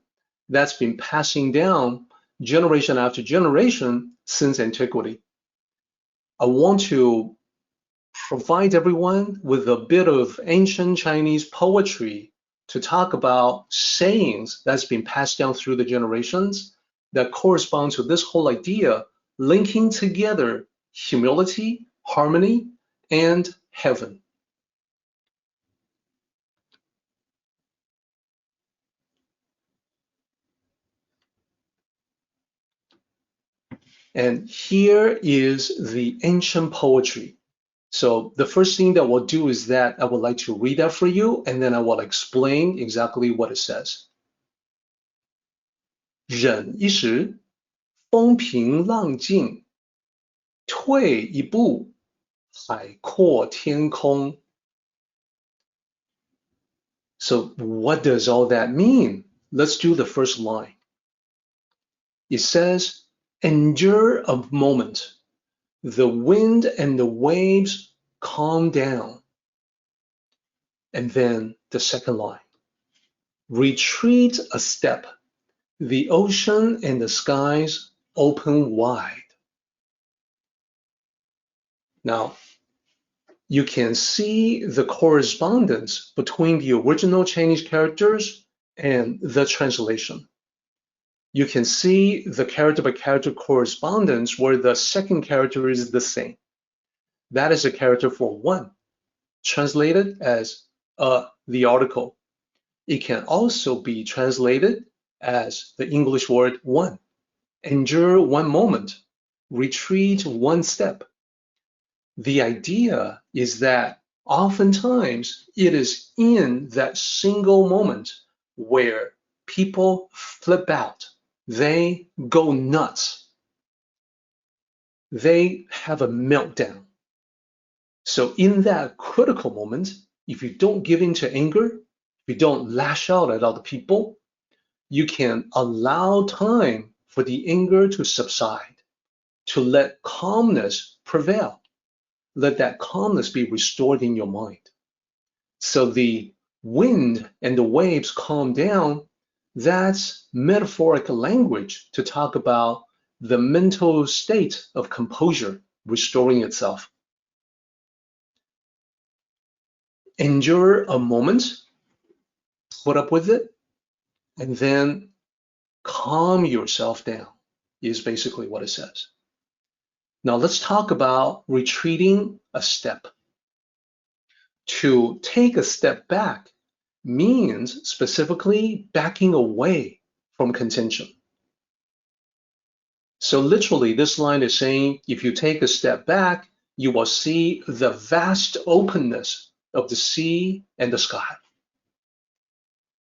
that's been passing down generation after generation since antiquity. I want to provide everyone with a bit of ancient Chinese poetry to talk about sayings that's been passed down through the generations that correspond to this whole idea, linking together humility, harmony, and heaven. And here is the ancient poetry. So the first thing that we'll do is that I would like to read that for you, and then I will explain exactly what it says. 忍一时，风平浪静；退一步，海阔天空。So what does all that mean? Let's do the first line. It says, endure a moment. The wind and the waves calm down. And then the second line. Retreat a step. The ocean and the skies open wide. Now, you can see the correspondence between the original Chinese characters and the translation. You can see the character-by-character correspondence where the second character is the same. That is a character for one, translated as the article. It can also be translated as the English word one. Endure one moment, retreat one step. The idea is that oftentimes it is in that single moment where people flip out, they go nuts, they have a meltdown. So in that critical moment, if you don't give in to anger, if you don't lash out at other people, you can allow time for the anger to subside, to let calmness prevail. Let that calmness be restored in your mind. So the wind and the waves calm down, that's metaphoric language to talk about the mental state of composure restoring itself. Endure a moment, put up with it, and then calm yourself down is basically what it says. Now let's talk about retreating a step. To take a step back means specifically backing away from contention. So literally this line is saying if you take a step back, you will see the vast openness of the sea and the sky.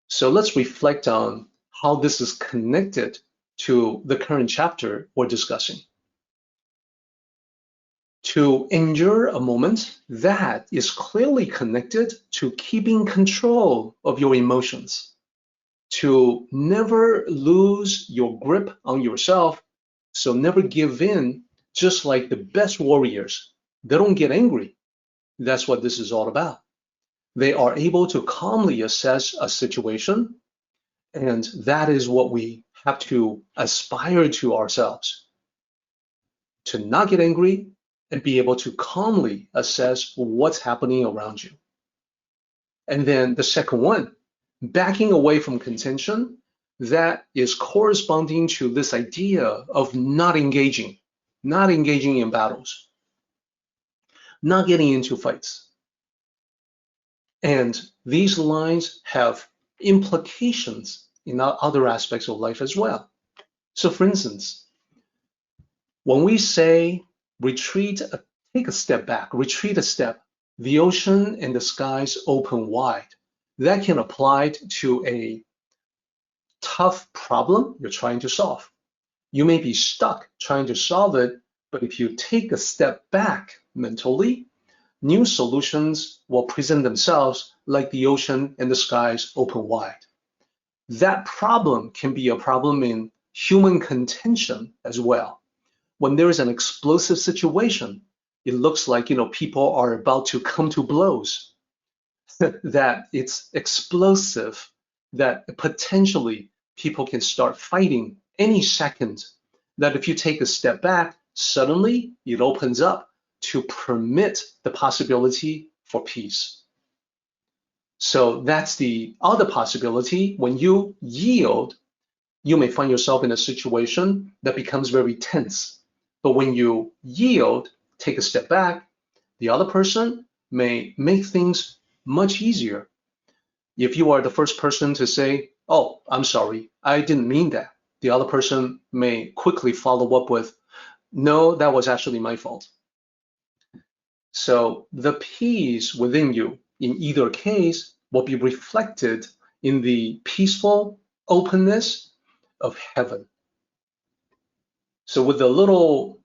So let's reflect on how this is connected to the current chapter we're discussing. To endure a moment, that is clearly connected to keeping control of your emotions. To never lose your grip on yourself, so never give in, just like the best warriors. They don't get angry. That's what this is all about. They are able to calmly assess a situation, and that is what we have to aspire to ourselves. To not get angry, and be able to calmly assess what's happening around you. And then the second one, backing away from contention, that is corresponding to this idea of not engaging in battles, not getting into fights. And these lines have implications in other aspects of life as well. So for instance, when we say take a step back, retreat a step, the ocean and the skies open wide. That can apply to a tough problem you're trying to solve. You may be stuck trying to solve it, but if you take a step back mentally, new solutions will present themselves like the ocean and the skies open wide. That problem can be a problem in human contention as well. When there is an explosive situation, it looks like people are about to come to blows, that it's explosive, that potentially people can start fighting any second, that if you take a step back, suddenly it opens up to permit the possibility for peace. So that's the other possibility. When you yield, you may find yourself in a situation that becomes very tense. But when you yield, take a step back, the other person may make things much easier. If you are the first person to say, "Oh, I'm sorry, I didn't mean that," the other person may quickly follow up with, no, that was actually my fault. So the peace within you, in either case, will be reflected in the peaceful openness of heaven. So with a little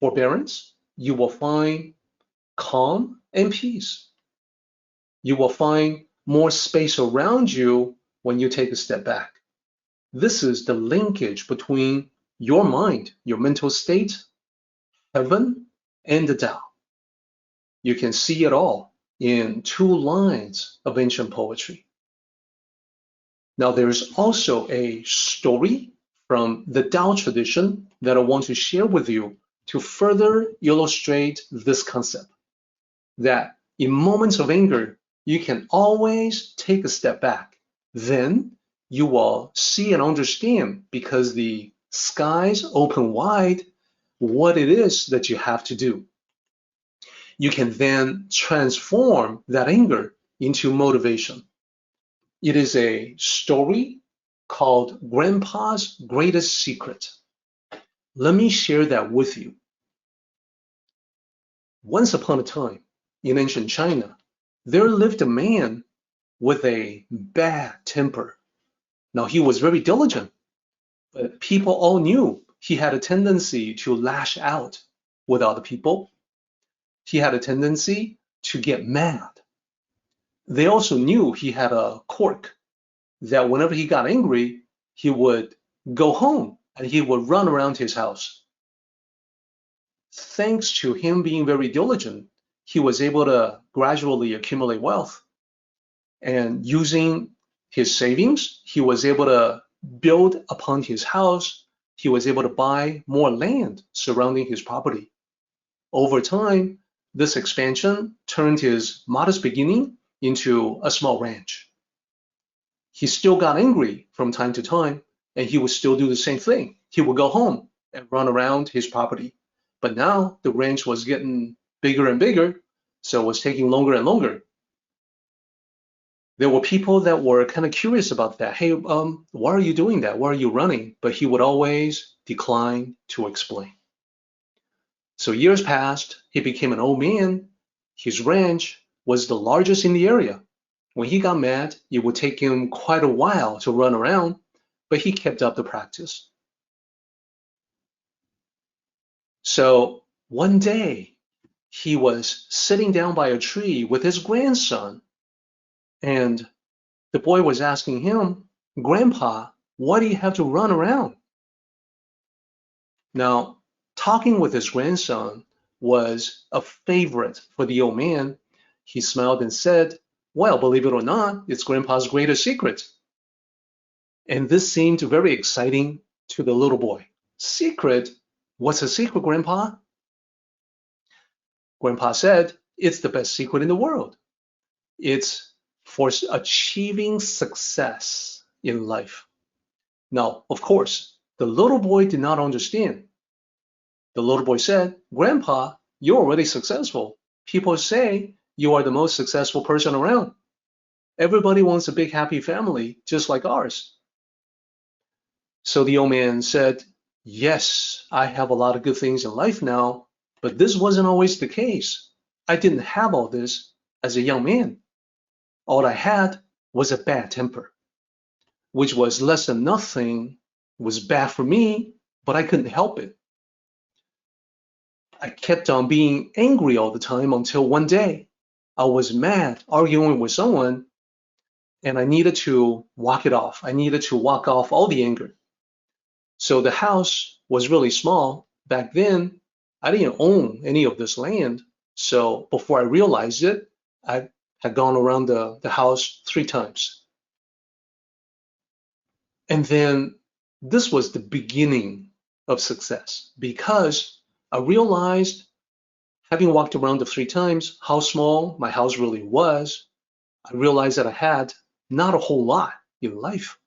forbearance, you will find calm and peace. You will find more space around you when you take a step back. This is the linkage between your mind, your mental state, heaven, and the Tao. You can see it all in 2 lines of ancient poetry. Now, there's also a story from the Tao tradition that I want to share with you to further illustrate this concept, that in moments of anger, you can always take a step back. Then you will see and understand, because the skies open wide, what it is that you have to do. You can then transform that anger into motivation. It is a story called Grandpa's Greatest Secret. Let me share that with you. Once upon a time, in ancient China, there lived a man with a bad temper. Now, he was very diligent, but people all knew he had a tendency to lash out with other people. He had a tendency to get mad. They also knew he had a quirk that whenever he got angry, he would go home and he would run around his house. Thanks to him being very diligent, he was able to gradually accumulate wealth. And using his savings, he was able to build upon his house. He was able to buy more land surrounding his property. Over time, this expansion turned his modest beginning into a small ranch. He still got angry from time to time, and he would still do the same thing. He would go home and run around his property. But now the ranch was getting bigger and bigger, so it was taking longer and longer. There were people that were kind of curious about that. Hey, why are you doing that? Why are you running? But he would always decline to explain. So years passed, he became an old man. His ranch was the largest in the area. When he got mad, it would take him quite a while to run around, but he kept up the practice. So one day, he was sitting down by a tree with his grandson, and the boy was asking him, "Grandpa, why do you have to run around?" Now, talking with his grandson was a favorite for the old man. He smiled and said, "Well, believe it or not, it's Grandpa's greatest secret." And this seemed very exciting to the little boy. Secret? What's a secret, Grandpa? Grandpa said, "It's the best secret in the world. It's for achieving success in life." Now, of course, the little boy did not understand. The little boy said, "Grandpa, you're already successful. People say you are the most successful person around. Everybody wants a big, happy family, just like ours." So the old man said, "Yes, I have a lot of good things in life now, but this wasn't always the case. I didn't have all this as a young man. All I had was a bad temper, which was less than nothing, was bad for me, but I couldn't help it. I kept on being angry all the time until one day I was mad, arguing with someone, and I needed to walk it off. I needed to walk off all the anger. So the house was really small. Back then, I didn't own any of this land. So before I realized it, I had gone around the house 3 times. And then this was the beginning of success, because I realized, having walked around the 3 times, how small my house really was. I realized that I had not a whole lot in life.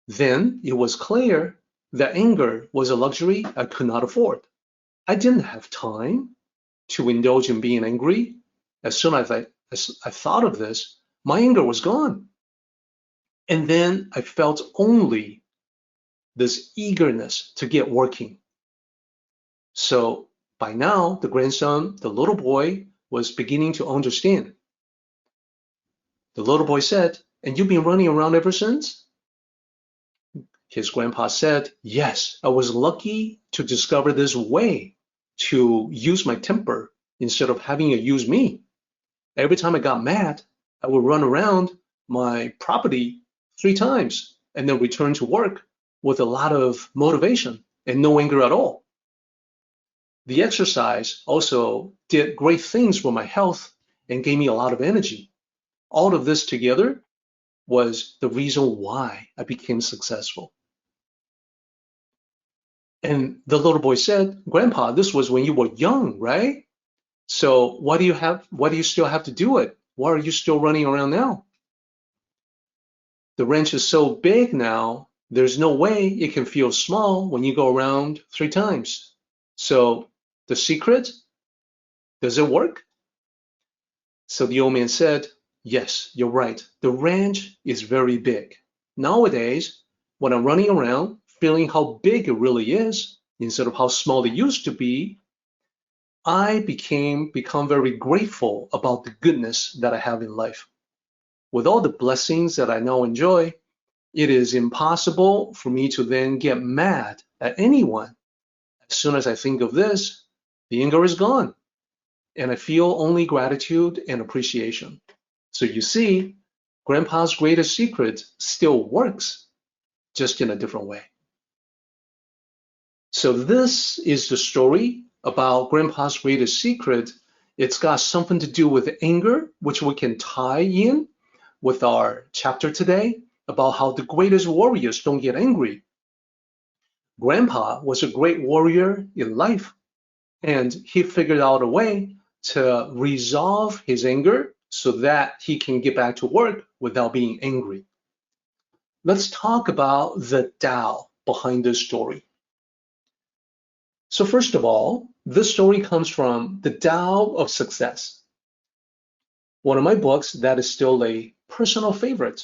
Then it was clear that anger was a luxury I could not afford. I didn't have time to indulge in being angry. As soon as I thought of this, my anger was gone. And then I felt only this eagerness to get working. So by now, the grandson, the little boy, was beginning to understand. The little boy said, "And you've been running around ever since?" His grandpa said, "Yes, I was lucky to discover this way to use my temper instead of having it use me. Every time I got mad, I would run around my property 3 times and then return to work with a lot of motivation and no anger at all. The exercise also did great things for my health and gave me a lot of energy. All of this together was the reason why I became successful." And the little boy said, "Grandpa, this was when you were young, right? So why do you still have to do it? Why are you still running around now? The ranch is so big now, there's no way it can feel small when you go around 3 times. So the secret, does it work?" So the old man said, "Yes, you're right. The ranch is very big. Nowadays, when I'm running around feeling how big it really is, instead of how small it used to be, I become very grateful about the goodness that I have in life. With all the blessings that I now enjoy, it is impossible for me to then get mad at anyone. As soon as I think of this, the anger is gone, and I feel only gratitude and appreciation." So you see, Grandpa's greatest secret still works, just in a different way. So this is the story about Grandpa's greatest secret. It's got something to do with anger, which we can tie in with our chapter today about how the greatest warriors don't get angry. Grandpa was a great warrior in life, and he figured out a way to resolve his anger so that he can get back to work without being angry. Let's talk about the Tao behind this story. So first of all, this story comes from the Tao of Success, one of my books that is still a personal favorite.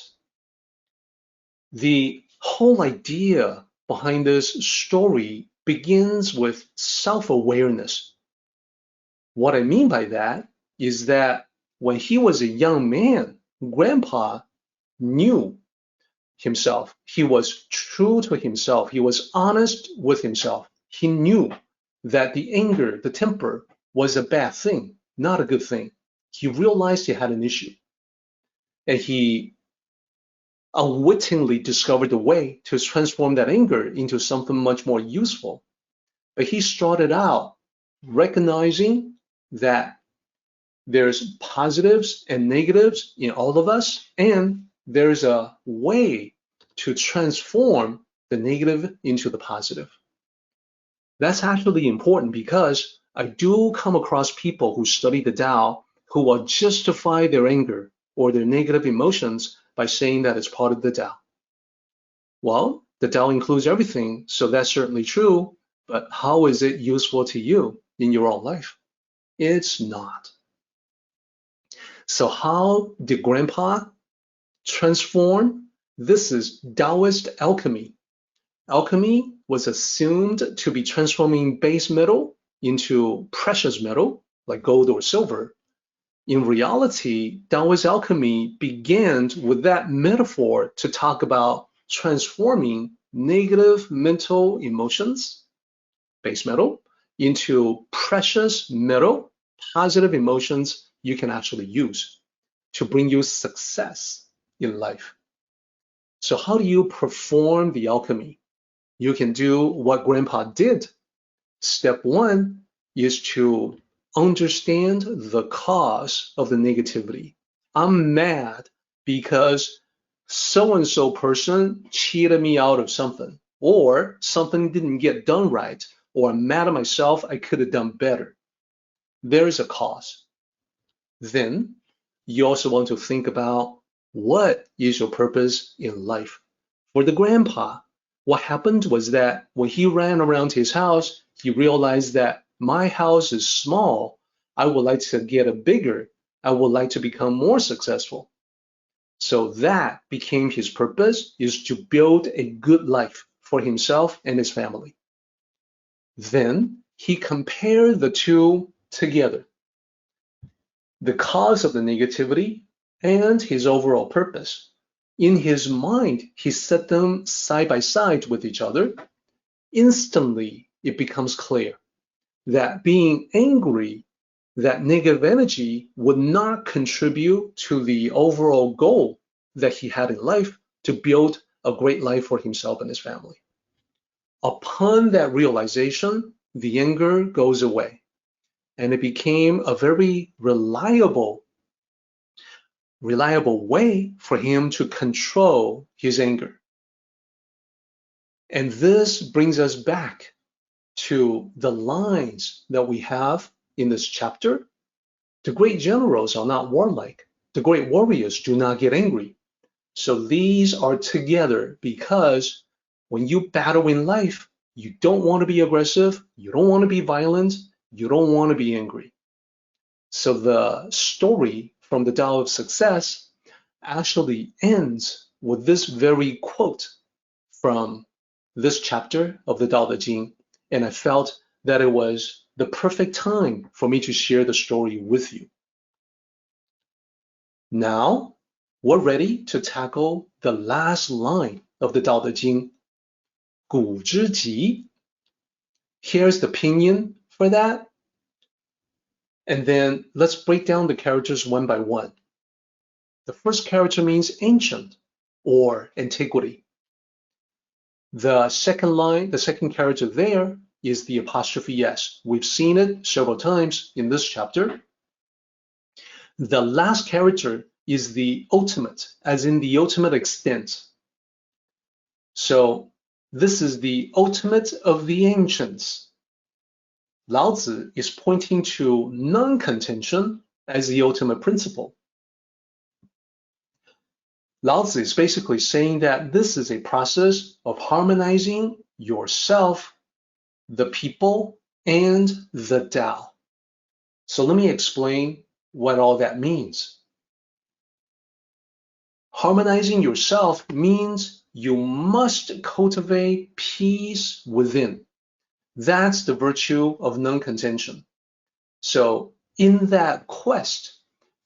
The whole idea behind this story begins with self-awareness. What I mean by that is that when he was a young man, Grandpa knew himself. He was true to himself. He was honest with himself. He knew that the anger, the temper, was a bad thing, not a good thing. He realized he had an issue. And he unwittingly discovered a way to transform that anger into something much more useful. But he started out recognizing that there's positives and negatives in all of us, and there's a way to transform the negative into the positive. That's actually important because I do come across people who study the Tao who will justify their anger or their negative emotions by saying that it's part of the Tao. Well, the Tao includes everything, so that's certainly true, but how is it useful to you in your own life? It's not. So how did Grandpa transform? This is Taoist alchemy. Alchemy was assumed to be transforming base metal into precious metal, like gold or silver. In reality, Taoist alchemy began with that metaphor to talk about transforming negative mental emotions, base metal, into precious metal, positive emotions you can actually use to bring you success in life. So how do you perform the alchemy? You can do what Grandpa did. Step one is to understand the cause of the negativity. I'm mad because so-and-so person cheated me out of something, or something didn't get done right, or I'm mad at myself, I could have done better. There is a cause. Then you also want to think about what is your purpose in life. For the Grandpa, what happened was that when he ran around his house, he realized that my house is small. I would like to get it bigger. I would like to become more successful. So that became his purpose, is to build a good life for himself and his family. Then he compared the two together, the cause of the negativity and his overall purpose. In his mind, he set them side by side with each other. Instantly, it becomes clear that being angry, that negative energy would not contribute to the overall goal that he had in life to build a great life for himself and his family. Upon that realization, the anger goes away, and it became a very reliable way for him to control his anger. And this brings us back to the lines that we have in this chapter. The great generals are not warlike. The great warriors do not get angry. So these are together because when you battle in life, you don't want to be aggressive, you don't want to be violent, you don't want to be angry. So the story from the Tao of Success actually ends with this very quote from this chapter of the Tao Te Ching, and I felt that it was the perfect time for me to share the story with you. Now, we're ready to tackle the last line of the Tao Te Ching, 古之极. Here's the pinyin for that. And then let's break down the characters one by one. The first character means ancient or antiquity. The second character there is the apostrophe S. We've seen it several times in this chapter. The last character is the ultimate, as in the ultimate extent. So this is the ultimate of the ancients. Lao Tzu is pointing to non-contention as the ultimate principle. Lao Tzu is basically saying that this is a process of harmonizing yourself, the people, and the Tao. So let me explain what all that means. Harmonizing yourself means you must cultivate peace within. That's the virtue of non-contention. So in that quest,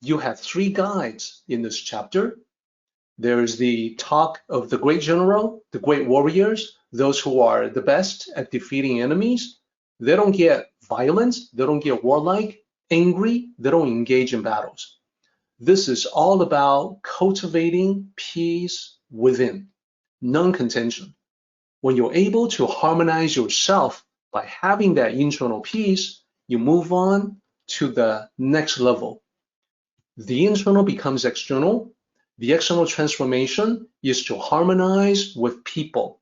you have three guides in this chapter. There's the talk of the great general, the great warriors, those who are the best at defeating enemies. They don't get violent, they don't get warlike, angry, they don't engage in battles. This is all about cultivating peace within, non-contention. When you're able to harmonize yourself by having that internal peace, you move on to the next level. The internal becomes external. The external transformation is to harmonize with people.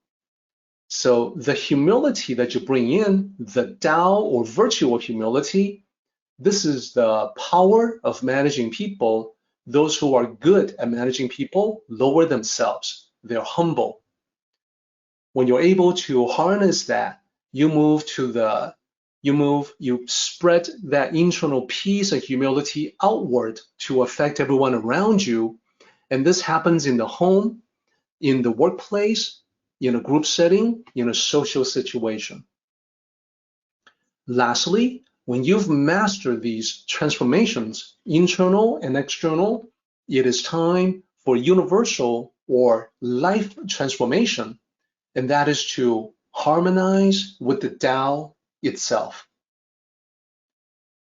So the humility that you bring in, the Tao or virtue of humility, this is the power of managing people. Those who are good at managing people lower themselves. They're humble. When you're able to harness that, you spread that internal peace and humility outward to affect everyone around you. And this happens in the home, in the workplace, in a group setting, in a social situation. Lastly, when you've mastered these transformations, internal and external, it is time for universal or life transformation, and that is to harmonize with the Tao itself.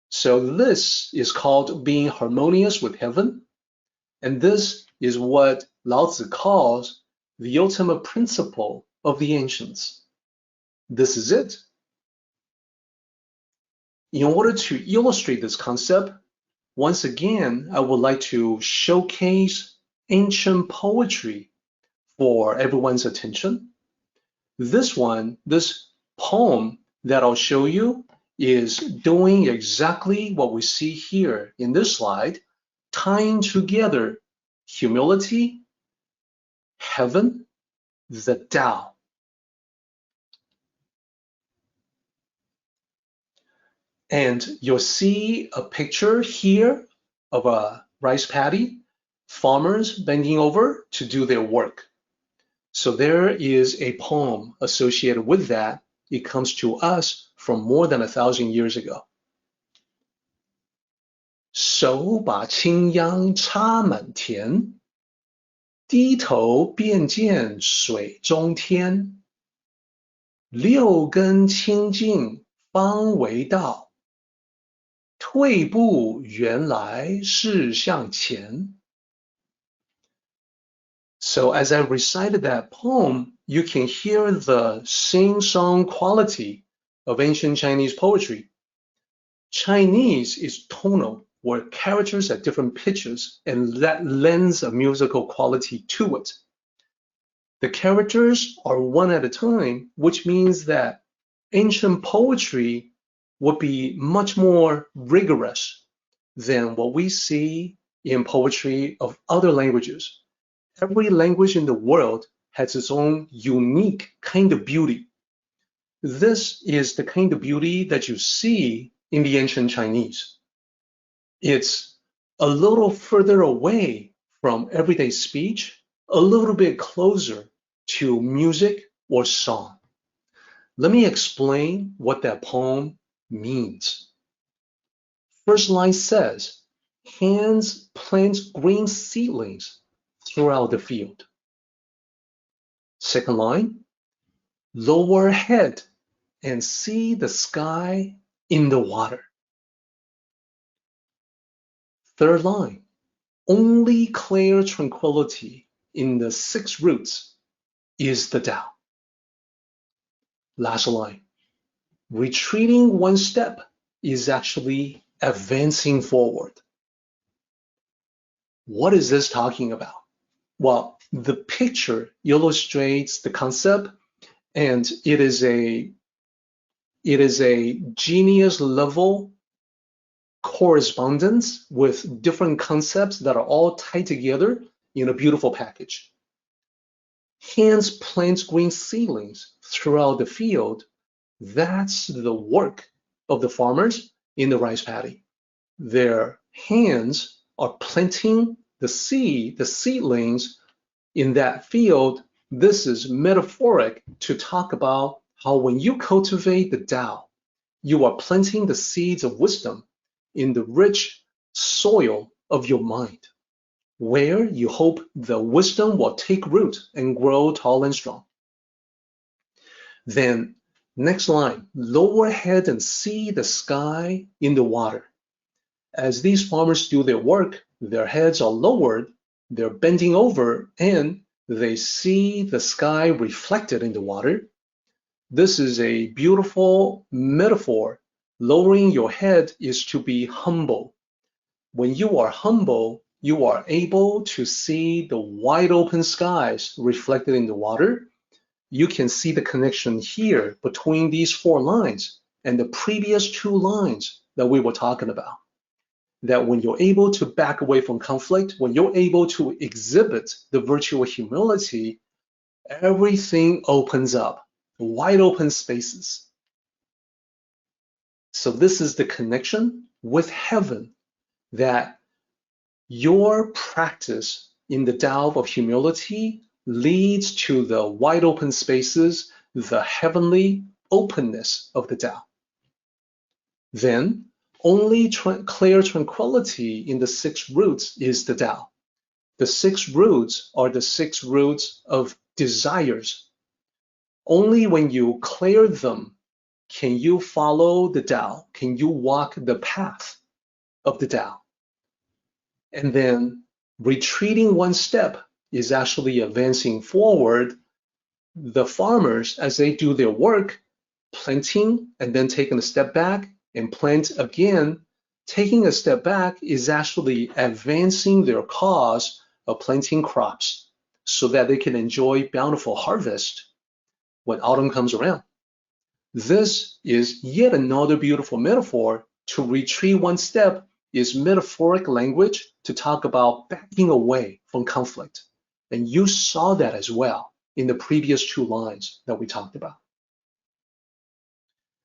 So this is called being harmonious with heaven, and this is what Lao Tzu calls the ultimate principle of the ancients. This is it. In order to illustrate this concept, once again, I would like to showcase ancient poetry for everyone's attention. This poem that I'll show you is doing exactly what we see here in this slide, tying together humility, heaven, the Tao. And you'll see a picture here of a rice paddy, farmers bending over to do their work. So there is a poem associated with that. It comes to us from more than 1,000 years ago. 手把青秧插满田，低头便见水中天。六根清净方为道，退步原来是向前。So as I recited that poem, you can hear the sing-song quality of ancient Chinese poetry. Chinese is tonal, where characters at different pitches, and that lends a musical quality to it. The characters are one at a time, which means that ancient poetry would be much more rigorous than what we see in poetry of other languages. Every language in the world has its own unique kind of beauty. This is the kind of beauty that you see in the ancient Chinese. It's a little further away from everyday speech, a little bit closer to music or song. Let me explain what that poem means. First line says, hands plant green seedlings throughout the field. Second line, lower head and see the sky in the water. Third line, only clear tranquility in the six roots is the Tao. Last line, retreating one step is actually advancing forward. What is this talking about? Well, the picture illustrates the concept, and it is a genius level correspondence with different concepts that are all tied together in a beautiful package. Hands plant green seedlings throughout the field. That's the work of the farmers in the rice paddy. Their hands are planting the seedlings in that field. This is metaphoric to talk about how when you cultivate the Tao, you are planting the seeds of wisdom in the rich soil of your mind, where you hope the wisdom will take root and grow tall and strong. Then, next line, lower head and see the sky in the water. As these farmers do their work, their heads are lowered, they're bending over, and they see the sky reflected in the water. This is a beautiful metaphor. Lowering your head is to be humble. When you are humble, you are able to see the wide open skies reflected in the water. You can see the connection here between these four lines and the previous two lines that we were talking about. That when you're able to back away from conflict, when you're able to exhibit the virtue of humility, everything opens up, wide open spaces. So this is the connection with heaven, that your practice in the Tao of humility leads to the wide open spaces, the heavenly openness of the Tao. Then, only clear tranquility in the six roots is the Tao. The six roots are the six roots of desires. Only when you clear them can you follow the Tao, can you walk the path of the Tao. And then retreating one step is actually advancing forward. The farmers, as they do their work, planting and then taking a step back and plant again, taking a step back is actually advancing their cause of planting crops so that they can enjoy bountiful harvest when autumn comes around. This is yet another beautiful metaphor. To retreat one step is metaphoric language to talk about backing away from conflict. And you saw that as well in the previous two lines that we talked about.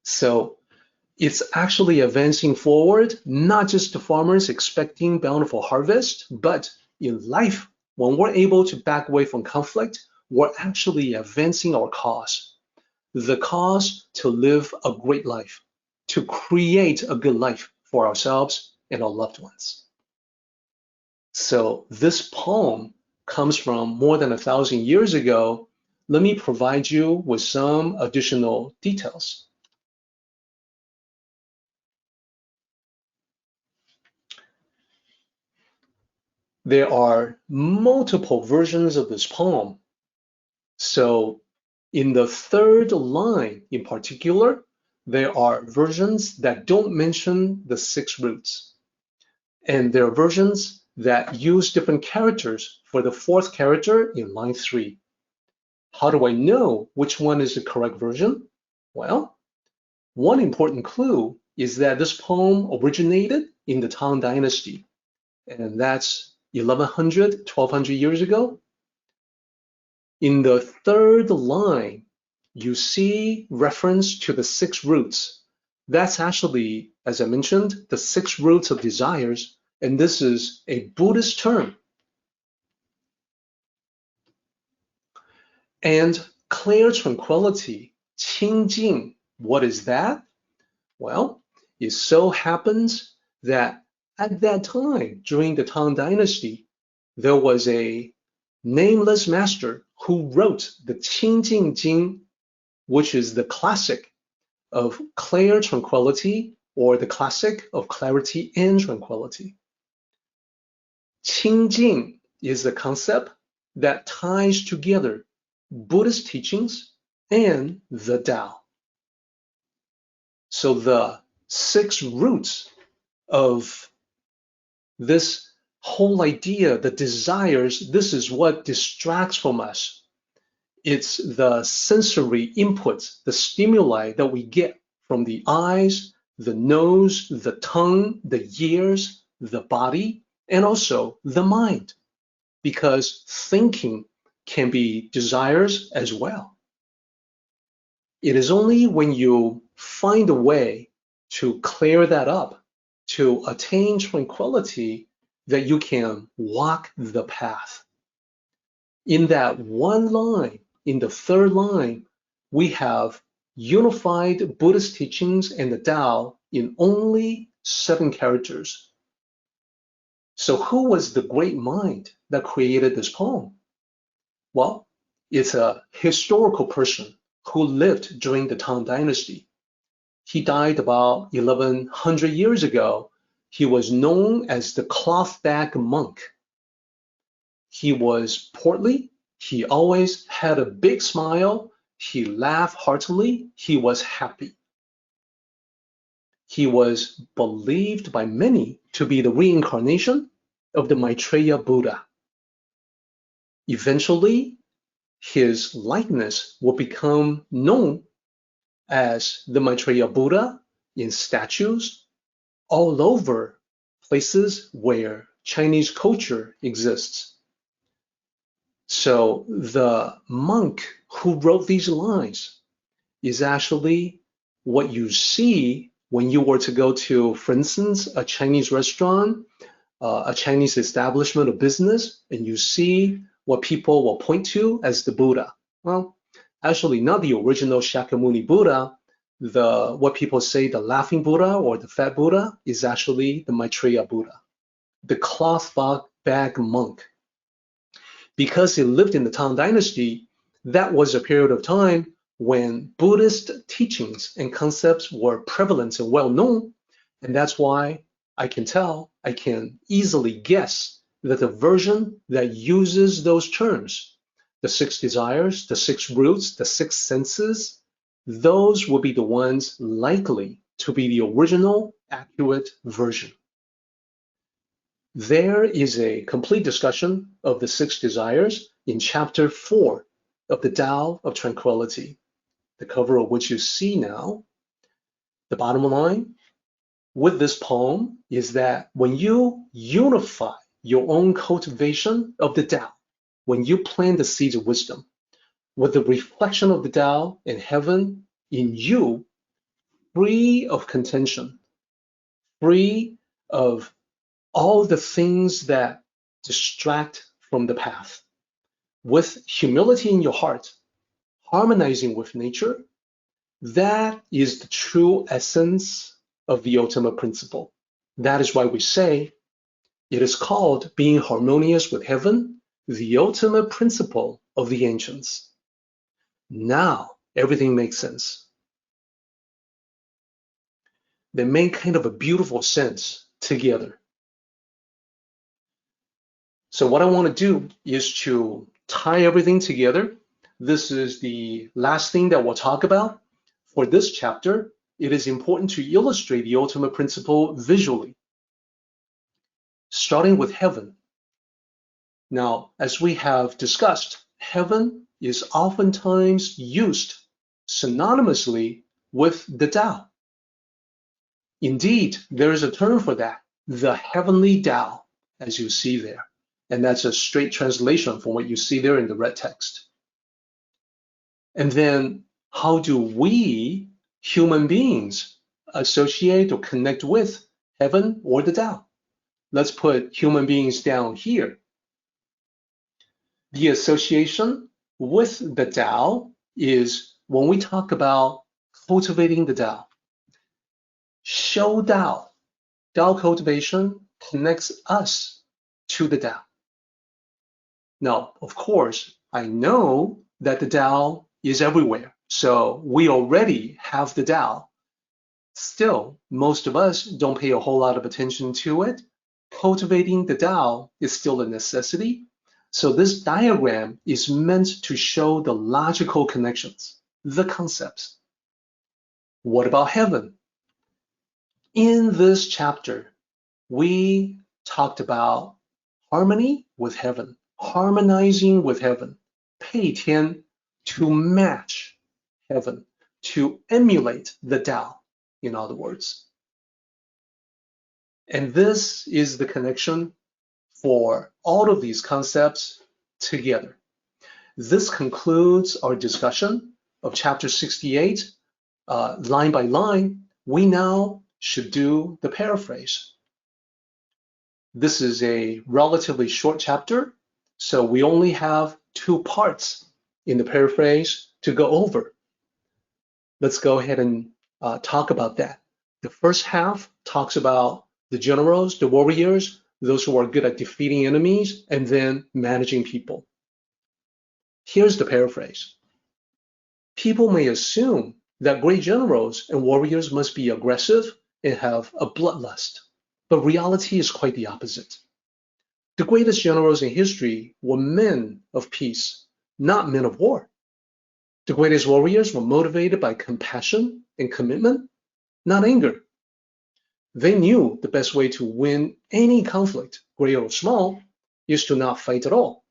So it's actually advancing forward, not just the farmers expecting bountiful harvest, but in life, when we're able to back away from conflict, we're actually advancing our cause, the cause to live a great life, to create a good life for ourselves and our loved ones. So this poem comes from more than 1,000 years ago. Let me provide you with some additional details. There are multiple versions of this poem. So in the third line in particular, there are versions that don't mention the 6 roots. And there are versions that use different characters for the 4th character in line 3. How do I know which one is the correct version? Well, one important clue is that this poem originated in the Tang Dynasty, and that's 1100, 1200 years ago. In the third line, you see reference to the 6 roots. That's actually, as I mentioned, the 6 roots of desires, and this is a Buddhist term. And clear tranquility, Qing, what is that? Well, it so happens that at that time, during the Tang Dynasty, there was a nameless master who wrote the Qing, which is the classic of clear tranquility, or the classic of clarity and tranquility. Qing is the concept that ties together Buddhist teachings and the Tao. So the 6 roots of this whole idea, the desires, this is what distracts from us. It's the sensory inputs, the stimuli that we get from the eyes, the nose, the tongue, the ears, the body, and also the mind, because thinking can be desires as well. It is only when you find a way to clear that up, to attain tranquility, that you can walk the path. In that one line, in the third line, we have unified Buddhist teachings and the Tao in only 7 characters. So who was the great mind that created this poem? Well, it's a historical person who lived during the Tang Dynasty. He died about 1100 years ago. He was known as the cloth bag monk. He was portly. He always had a big smile. He laughed heartily. He was happy. He was believed by many to be the reincarnation of the Maitreya Buddha. Eventually, his likeness will become known as the Maitreya Buddha in statues all over places where Chinese culture exists. So the monk who wrote these lines is actually what you see when you were to go to, for instance, a Chinese restaurant, a Chinese establishment of business, and you see what people will point to as the Buddha. Well, actually not the original Shakyamuni Buddha. What people say the laughing Buddha or the fat Buddha is actually the Maitreya Buddha, the cloth bag monk. Because he lived in the Tang Dynasty, that was a period of time when Buddhist teachings and concepts were prevalent and well known, and that's why I can easily guess that the version that uses those terms, the 6 desires, the 6 roots, the 6 senses, those will be the ones likely to be the original, accurate version. There is a complete discussion of the 6 desires in chapter 4 of the Tao of Tranquility, the cover of which you see now. The bottom line with this poem is that when you unify your own cultivation of the Tao, when you plant the seeds of wisdom with the reflection of the Tao and heaven in you, free of contention, free of all the things that distract from the path, with humility in your heart, harmonizing with nature, that is the true essence of the ultimate principle. That is why we say it is called being harmonious with heaven, the ultimate principle of the ancients. Now everything makes sense. They make kind of a beautiful sense together. So what I want to do is to tie everything together. This is the last thing that we'll talk about. For this chapter, it is important to illustrate the ultimate principle visually, starting with heaven. Now, as we have discussed, heaven is oftentimes used synonymously with the Tao. Indeed, there is a term for that, the Heavenly Tao, as you see there. And that's a straight translation from what you see there in the red text. And then how do we, human beings, associate or connect with heaven or the Tao? Let's put human beings down here. The association with the Tao is when we talk about cultivating the Tao. Show Tao, Tao cultivation connects us to the Tao. Now, of course, I know that the Tao is everywhere, so we already have the Tao. Still, most of us don't pay a whole lot of attention to it. Cultivating the Tao is still a necessity. So this diagram is meant to show the logical connections, the concepts. What about heaven? In this chapter, we talked about harmony with heaven, harmonizing with heaven, 配天, to match heaven, to emulate the Tao, in other words. And this is the connection for all of these concepts together. This concludes our discussion of chapter 68. Line by line, we now should do the paraphrase. This is a relatively short chapter, so we only have 2 parts in the paraphrase to go over. Let's go ahead and talk about that. The first half talks about the generals, the warriors, those who are good at defeating enemies, and then managing people. Here's the paraphrase. People may assume that great generals and warriors must be aggressive and have a bloodlust, but reality is quite the opposite. The greatest generals in history were men of peace, not men of war. The greatest warriors were motivated by compassion and commitment, not anger. They knew the best way to win any conflict, great or small, is to not fight at all.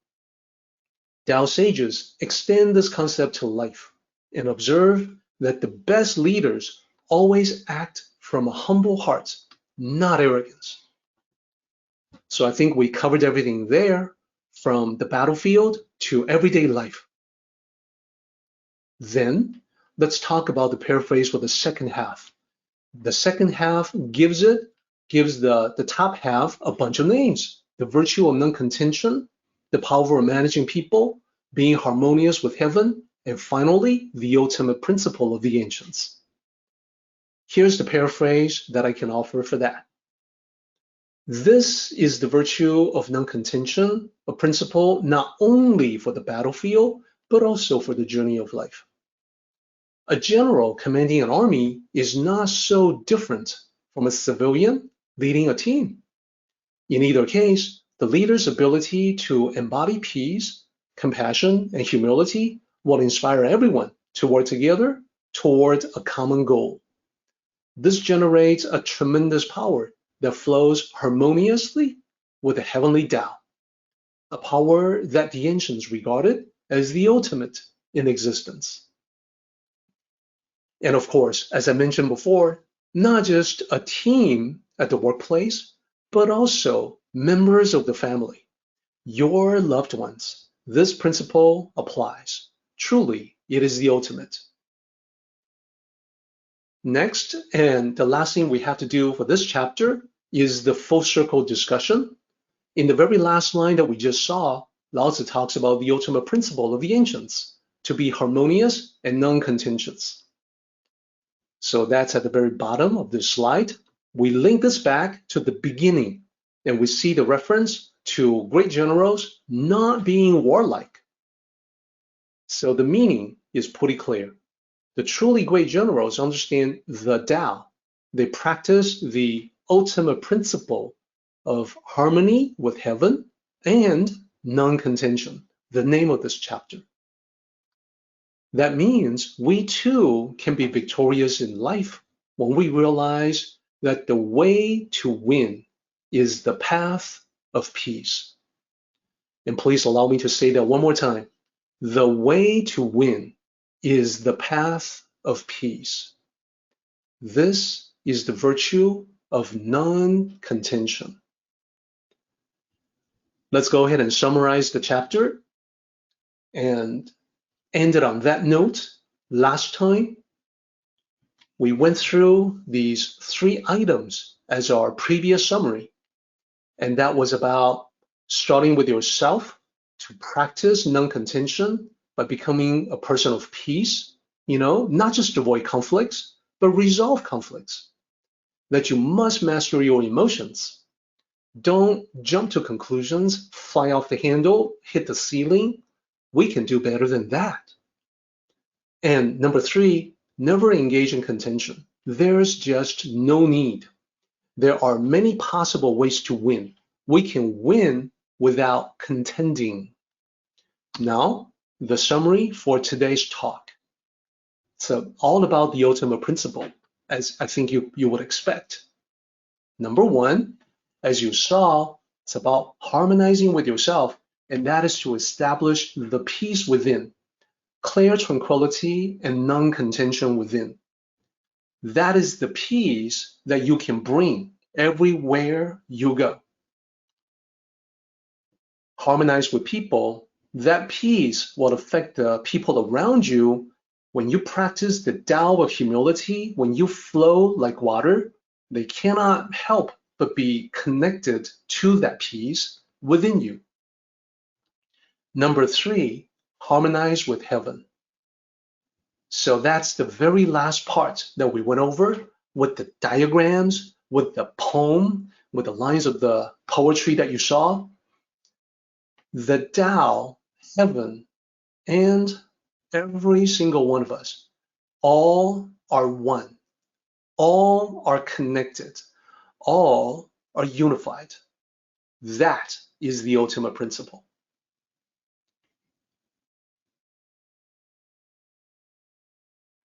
Tao sages extend this concept to life and observe that the best leaders always act from a humble heart, not arrogance. So I think we covered everything there, from the battlefield to everyday life. Then let's talk about the paraphrase for the second half. The second half gives the top half a bunch of names. The virtue of non-contention, the power of managing people, being harmonious with heaven, and finally, the ultimate principle of the ancients. Here's the paraphrase that I can offer for that. This is the virtue of non-contention, a principle not only for the battlefield, but also for the journey of life. A general commanding an army is not so different from a civilian leading a team. In either case, the leader's ability to embody peace, compassion, and humility will inspire everyone to work together toward a common goal. This generates a tremendous power that flows harmoniously with the Heavenly Tao, a power that the ancients regarded as the ultimate in existence. And of course, as I mentioned before, not just a team at the workplace, but also members of the family, your loved ones. This principle applies. Truly, it is the ultimate. Next, and the last thing we have to do for this chapter is the full circle discussion. In the very last line that we just saw, Lao Tzu talks about the ultimate principle of the ancients, to be harmonious and non-contentious. So that's at the very bottom of this slide. We link this back to the beginning, and we see the reference to great generals not being warlike. So the meaning is pretty clear. The truly great generals understand the Tao. They practice the ultimate principle of harmony with heaven and non-contention, the name of this chapter. That means we too can be victorious in life when we realize that the way to win is the path of peace. And please allow me to say that one more time. The way to win is the path of peace. This is the virtue of non-contention. Let's go ahead and summarize the chapter and end it on that note. Last time, we went through these 3 items as our previous summary, and that was about starting with yourself to practice non-contention by becoming a person of peace, not just avoid conflicts, but resolve conflicts. That you must master your emotions. Don't jump to conclusions, fly off the handle, hit the ceiling. We can do better than that. And number 3, never engage in contention. There's just no need. There are many possible ways to win. We can win without contending. Now, the summary for today's talk. So all about the ultimate principle, as I think you would expect. Number 1, as you saw, it's about harmonizing with yourself, and that is to establish the peace within, clear tranquility and non-contention within. That is the peace that you can bring everywhere you go. Harmonize with people, that peace will affect the people around you. When you practice the Tao of humility, when you flow like water, they cannot help but be connected to that peace within you. Number 3, harmonize with heaven. So that's the very last part that we went over with the diagrams, with the poem, with the lines of the poetry that you saw. The Tao, heaven, and every single one of us, all are one. All are connected. All are unified. That is the ultimate principle.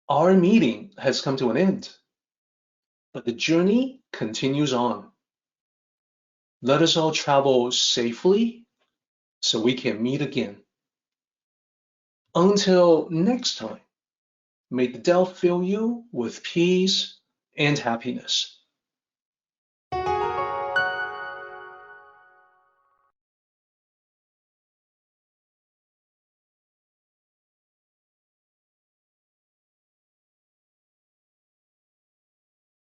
Our meeting has come to an end, but the journey continues on. Let us all travel safely so we can meet again. Until next time, may the Tao fill you with peace and happiness.